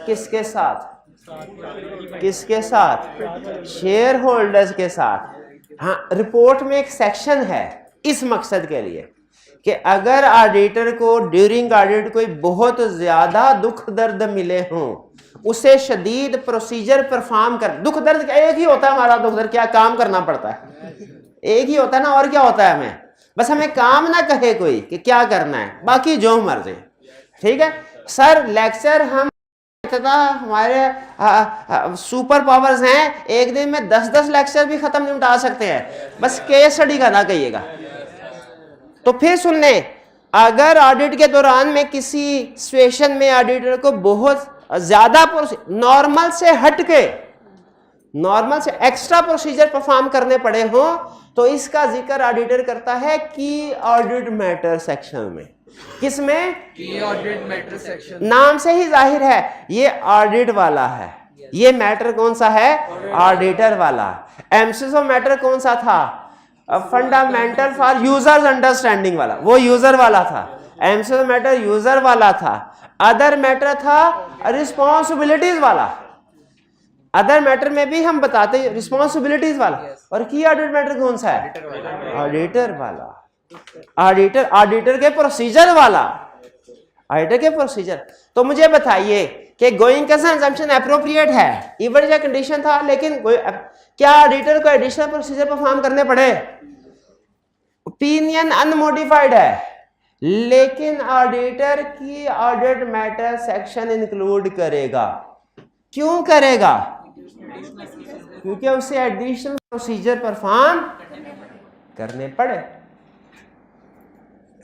किसके साथ, किसके साथ, शेयर होल्डर्स के साथ। हाँ, रिपोर्ट में एक सेक्शन है इस मकसद के लिए कि अगर ऑडिटर को ड्यूरिंग ऑडिट कोई बहुत ज्यादा दुख दर्द मिले हों, उसे शदीद प्रोसीजर परफॉर्म कर, दुख दर्द एक ही होता है हमारा दुख दर्द, क्या काम करना पड़ता है, एक ही होता है ना, और क्या होता है हमें, बस हमें काम ना कहे कोई कि क्या करना है, बाकी जो मर्जी, ठीक है सर। लेक्चर हम इतना हमारे सुपर पावर्स हैं, एक दिन में 10-10 लेक्चर भी खत्म नहीं उठा सकते हैं, बस केस स्टडी का ना कहिएगा। तो फिर सुन ले, अगर ऑडिट के दौरान में किसी सिचुएशन में ऑडिटर को बहुत ज्यादा नॉर्मल से हटके, नॉर्मल से एक्स्ट्रा प्रोसीजर परफॉर्म करने पड़े हो, तो इसका जिक्र ऑडिटर करता है की ऑडिट मैटर सेक्शन में। किसमें? की ऑडिट मैटर सेक्शन। नाम से ही जाहिर है ये ऑडिट वाला है, ये मैटर कौन सा है, ऑडिटर वाला। एमसीएसओ मैटर कौन सा था, फंडामेंटल फॉर यूजर्स अंडरस्टैंडिंग वाला, वो यूजर वाला था। एमसीएसओ मैटर यूजर वाला था। अदर मैटर था रिस्पॉन्सिबिलिटीज वाला, अदर मैटर में भी हम बताते हैं रिस्पॉन्सिबिलिटीज वाला। और की ऑडिट मैटर कौन सा है, ऑडिटर वाला, ऑडिटर, ऑडिटर के प्रोसीजर वाला, ऑडिटर के प्रोसीजर। तो मुझे बताइए कि गोइंग कंसर्न अजम्पशन एप्रोप्रिएट है, इवेंट या कंडीशन था, लेकिन क्या ऑडिटर को एडिशनल प्रोसीजर परफॉर्म करने पड़े? ओपिनियन अनमोडिफाइड है, लेकिन ऑडिटर की ऑडिट मैटर सेक्शन इंक्लूड करेगा। क्यों करेगा? क्योंकि उसे एडिशनल प्रोसीजर परफॉर्म करने पड़े।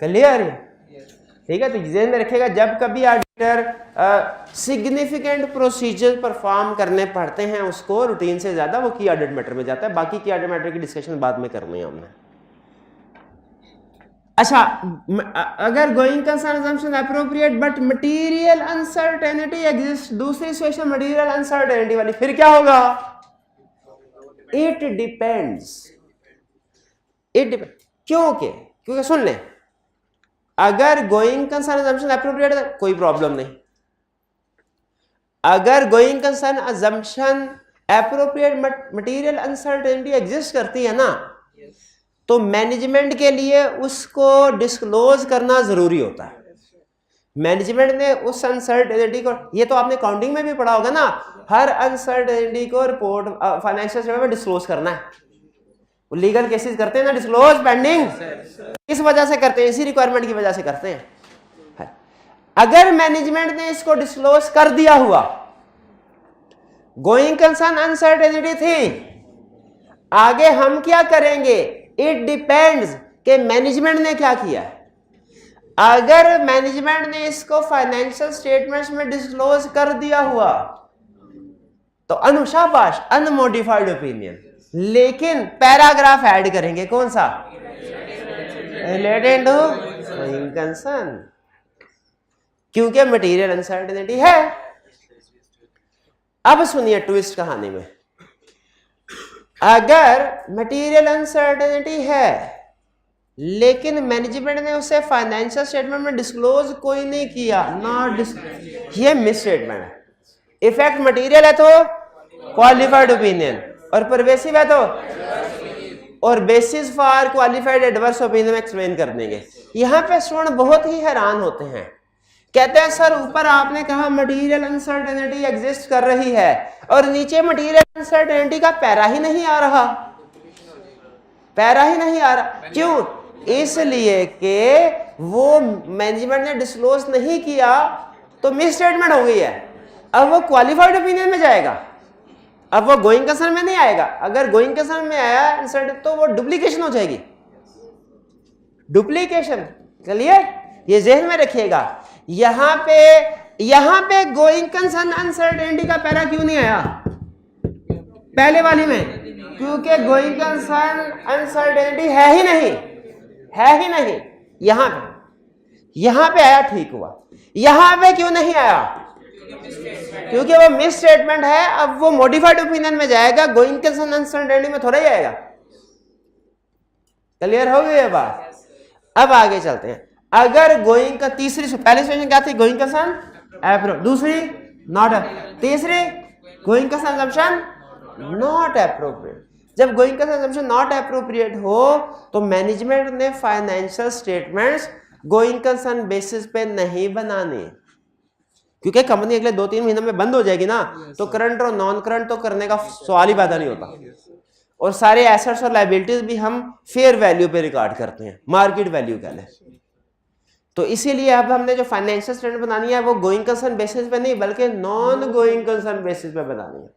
क्लियर है? ठीक है, तो ध्यान में रखेगा जब कभी ऑडिटर सिग्निफिकेंट प्रोसीजर परफॉर्म करने पड़ते हैं उसको रूटीन से ज्यादा, वो की ऑडिट मैटर में जाता है। बाकी की ऑडिट मैटर की डिस्कशन बाद में करनी है हमने। अच्छा, अगर going concern assumption appropriate but material uncertainty exist, दूसरी सिचुएशन मटेरियल अनसर्टेनिटी वाली, फिर क्या होगा? It depends. क्योंकि सुन ले, अगर गोइंग कंसर्न अजम्पशन अप्रोप्रिएट है कोई प्रॉब्लम नहीं। अगर going concern assumption appropriate material uncertainty exist करती है ना, तो मैनेजमेंट के लिए उसको डिस्क्लोज करना जरूरी होता है। मैनेजमेंट ने उस अनसर्टेनिटी को, ये तो आपने काउंटिंग में भी पढ़ा होगा ना, हर अनसर्टेनिटी को रिपोर्ट फाइनेंशियल स्टेटमेंट में डिस्क्लोज करना है। वो लीगल केसेस करते हैं ना डिस्क्लोज पेंडिंग, किस वजह से करते हैं? इसी रिक्वायरमेंट की वजह से करते हैं। अगर मैनेजमेंट ने इसको डिस्क्लोज कर दिया हुआ, गोइंग कंसर्न अनसर्टेनिटी थी, आगे हम क्या करेंगे? इट डिपेंड्स कि मैनेजमेंट ने क्या किया है। अगर मैनेजमेंट ने इसको फाइनेंशियल स्टेटमेंट्स में डिस्क्लोज कर दिया हुआ तो अनुशाबाश, अनमोडिफाइड ओपिनियन, लेकिन पैराग्राफ ऐड करेंगे, कौन सा? रिलेटेड टू गोइंग कंसर्न, क्योंकि मटेरियल अनसर्टेनिटी है। अब सुनिए ट्विस्ट कहानी में, अगर मटेरियल अनसर्टेनिटी है लेकिन मैनेजमेंट ने उसे फाइनेंशियल स्टेटमेंट में डिस्क्लोज कोई नहीं किया, ये मिस स्टेटमेंट है। इफेक्ट मटेरियल है तो क्वालिफाइड ओपिनियन, और परवेसिव है तो, और basis for qualified adverse opinion explain कर देंगे। यहां पे स्टूडेंट बहुत ही हैरान होते हैं, कहते हैं सर ऊपर आपने कहा मटेरियल अनसर्टेनिटी एग्जिस्ट कर रही है और नीचे मटेरियल अनसर्टेनिटी का पैरा ही नहीं आ रहा, पैरा ही नहीं आ रहा। क्यों? इसलिए कि वो मैनेजमेंट ने डिस्क्लोज नहीं किया तो मिस स्टेटमेंट हो गई है। अब वो क्वालिफाइड ओपिनियन में जाएगा, अब वो गोइंग कंसर्न में नहीं आएगा। अगर गोइंग कंसर्न में आया अनसर्टेनिटी तो वो डुप्लीकेशन हो जाएगी, डुप्लीकेशन। चलिए ये जहन में रखिएगा। यहां पे गोइंग कंसर्न अनसर्टेनिटी का पैरा क्यों नहीं आया पहले वाली में? क्योंकि गोइंग कंसर्न अनसर्टेनिटी है ही नहीं। यहां पे आया, ठीक हुआ। यहां पे क्यों नहीं आया? क्योंकि वो मिस स्टेटमेंट है। अब वो मॉडिफाइड ओपिनियन में जाएगा, गोइंग कंसर्न अनसर्टेनिटी में थोड़ा ही आएगा। क्लियर हो गई बात? अब आगे चलते हैं। अगर गोइंग का तीसरी, पहली सिचुएशन क्या थी? गोइंग कंसर्न अप्रोप्रिएट, दूसरी नॉट, तीसरी going concern assumption not appropriate. जब going concern assumption not appropriate हो तो मैनेजमेंट ने financial statements going concern basis पे नहीं बनाने, क्योंकि कंपनी अगले 2-3 महीनों में बंद हो जाएगी ना, तो करंट और नॉन करंट तो करने का सवाल ही पैदा नहीं होता। और सारे एसेट्स और लायबिलिटीज भी हम फेयर वैल्यू पे रिकॉर्ड करते हैं, मार्केट वैल्यू कह लें। तो इसीलिए अब हमने जो फाइनेंशियल स्टेटमेंट बनानी है वो गोइंग कंसर्न बेसिस पे नहीं बल्कि नॉन गोइंग कंसर्न बेसिस पे बनानी है।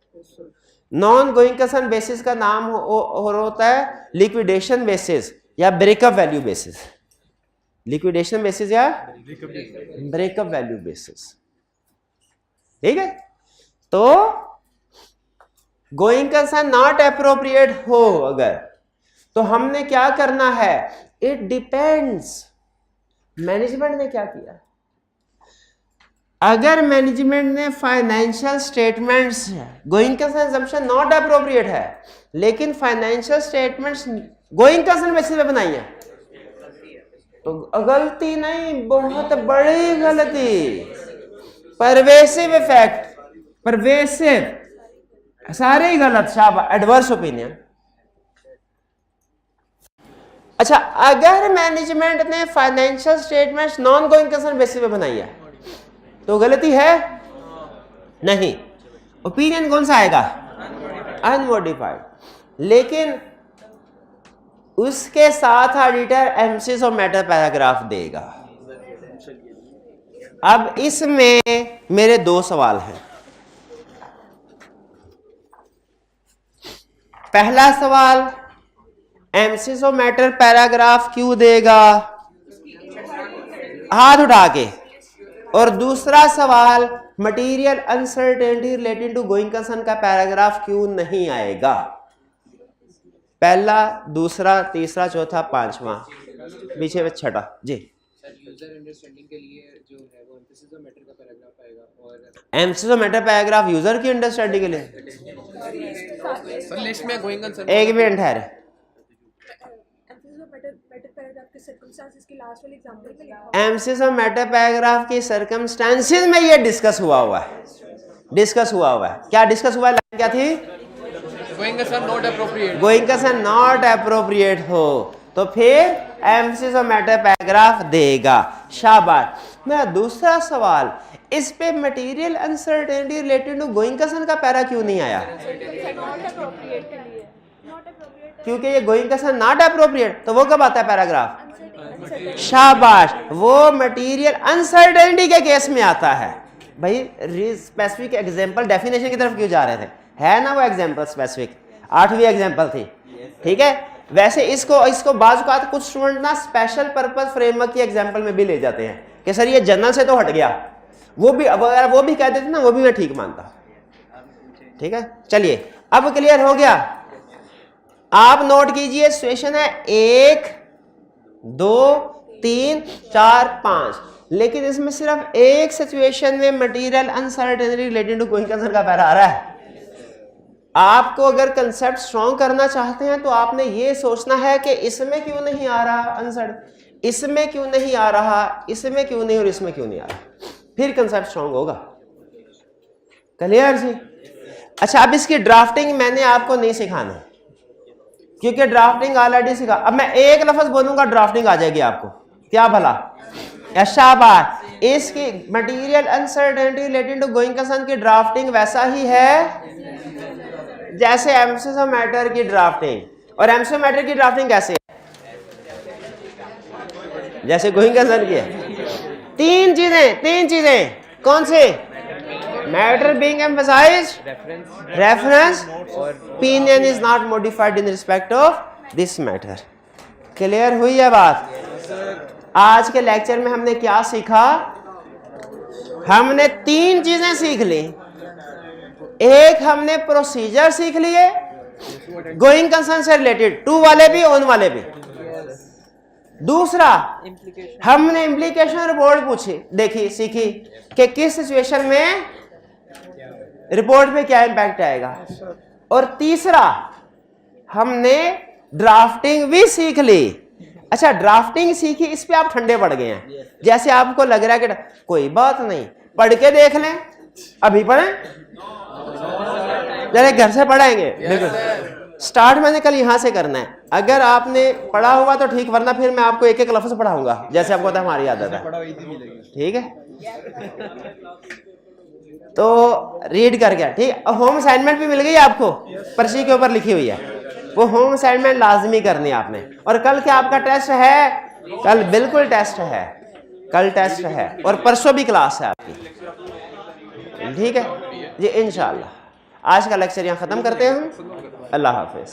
नॉन गोइंग कंसर्न बेसिस का नाम होता है लिक्विडेशन बेसिस या breakup value basis. Liquidation basis या ब्रेकअप वैल्यू बेसिस, ठीक है। तो गोइंग कंसर्न नॉट अप्रोप्रिएट हो अगर, तो हमने क्या करना है? It depends. मैनेजमेंट ने क्या किया? अगर मैनेजमेंट ने financial statements, going concern assumption not appropriate है लेकिन financial statements going concern basis पे बनाई है, तो गलती नहीं, बहुत बड़ी गलती, परवेसिव इफेक्ट, परवेसिव, सारे ही गलत, शाबाश, एडवर्स ओपिनियन। अच्छा, अगर मैनेजमेंट ने financial statements non going concern basis पे बनाई है तो गलती है नहीं, ओपिनियन कौन सा आएगा? अनमोडिफाइड। लेकिन उसके साथ ऑडिटर एम्फसिस और मैटर पैराग्राफ देगा। अब इसमें मेरे 2 सवाल हैं। पहला सवाल, एम्फसिस और मैटर पैराग्राफ क्यों देगा? हाथ उठा के। और दूसरा सवाल, material uncertainty related to going concern का पैराग्राफ क्यों नहीं आएगा? पहला, दूसरा, तीसरा, चौथा, पांचवा, पीछे छठा जी। यूजर अंडरस्टैंडिंग के लिए जो है वो एम्फेसिस ऑफ मैटर का पैराग्राफ आएगा और emphasis of matter paragraph user की अंडरस्टैंडिंग के लिए। सर लिस्ट में गोइंग कंसर्न एक मिनट ठहरे, एम्फेसिस ऑफ मैटर पैराग्राफ की सर्कमस्टेंसेस में ये डिस्कस हुआ हुआ है, डिस्कस हुआ हुआ है। क्या डिस्कस हुआ है? लाइन क्या थी? Going concern not appropriate, going concern not appropriate हो तो फिर एम्फेसिस ऑफ मैटर पैराग्राफ देगा। शाबाश। मेरा दूसरा सवाल, इस पे material uncertainty related to going concern का पैरा क्यों नहीं आया? क्योंकि ये गोइंग कंसर्न नॉट एप्रोप्रिएट, तो वो कब आता है पैराग्राफ? शाबाश, वो मटेरियल अनसर्टेनिटी के केस में आता है। भाई स्पेसिफिक एग्जांपल डेफिनेशन की तरफ क्यों जा रहे थे? है ना वो एग्जांपल स्पेसिफिक, 8वीं एग्जांपल थी, ठीक है। वैसे इसको बाज़ औक़ात कुछ स्टूडेंट ना स्पेशल पर्पस फ्रेमवर्क की एग्जांपल में भी ले जाते हैं कि सर ये जनरल से तो हट गया, वो भी अगर वो भी कह देते ना, वो भी मैं ठीक मानता। ठीक है, चलिए अब क्लियर हो गया। आप नोट कीजिए, सिचुएशन है 1 2 3 4 5, लेकिन इसमें सिर्फ एक सिचुएशन में material uncertainty related to going concern का पैरा आ रहा है। आपको अगर कंसेप्ट स्ट्रॉन्ग करना चाहते हैं तो आपने ये सोचना है कि इसमें क्यों नहीं आ रहा अनसर्ट, इसमें क्यों नहीं आ रहा, इसमें क्यों नहीं और इसमें क्यों नहीं आ रहा, फिर कंसेप्ट स्ट्रॉन्ग होगा। क्लियर जी? अच्छा, अब इसकी ड्राफ्टिंग मैंने आपको नहीं सिखाना क्योंकि ड्राफ्टिंग ऑलरेडी सीखा। अब मैं एक लफ्ज बोलूंगा ड्राफ्टिंग आ जाएगी आपको, क्या भला? शाबाश। इसकी material uncertainty related to going concern की ड्राफ्टिंग वैसा ही है जैसे एम्फेसिस ऑफ मैटर की ड्राफ्टिंग। और एम्फेसिस ऑफ मैटर की ड्राफ्टिंग कैसे है? जैसे गोइंग कंसर्न की है। तीन चीजें कौन से? Matter being emphasised, reference, opinion is not modified in respect of this matter. Clear हुई है बात? आज के लेक्चर में हमने क्या सीखा? हमने 3 चीजें सीख ली। एक, हमने प्रोसीजर सीख लिए गोइंग कंसर्न से रिलेटेड, टू वाले भी ऑन वाले भी। दूसरा, हमने इम्प्लीकेशन रिपोर्ट पूछी सीखी कि किस सिचुएशन में रिपोर्ट पे क्या इंपैक्ट आएगा। और तीसरा, हमने ड्राफ्टिंग भी सीख ली। अच्छा, ड्राफ्टिंग सीखी, इस पे आप ठंडे पड़ गए हैं। जैसे आपको लग रहा है कि कोई बात नहीं, पढ़ के देख लें, अभी पढ़ें, जरा घर से पढ़ाएंगे। बिल्कुल, स्टार्ट मैंने कल यहाँ से करना है। अगर आपने पढ़ा हुआ तो ठीक, वरना फिर मैं आपको एक एक लफ्ज पढ़ाऊंगा जैसे आपको हमारी आदत है। ठीक है, तो रीड कर गया। ठीक, होम असाइनमेंट भी मिल गई आपको, पर्ची के ऊपर लिखी हुई है, वो होम असाइनमेंट लाजमी करनी है आपने। और कल क्या आपका टेस्ट है? कल बिल्कुल टेस्ट है, कल टेस्ट है और परसों भी क्लास है आपकी। ठीक है जी, इंशाल्लाह। आज का लेक्चर यहाँ ख़त्म करते हैं हम। अल्लाह हाफिज़।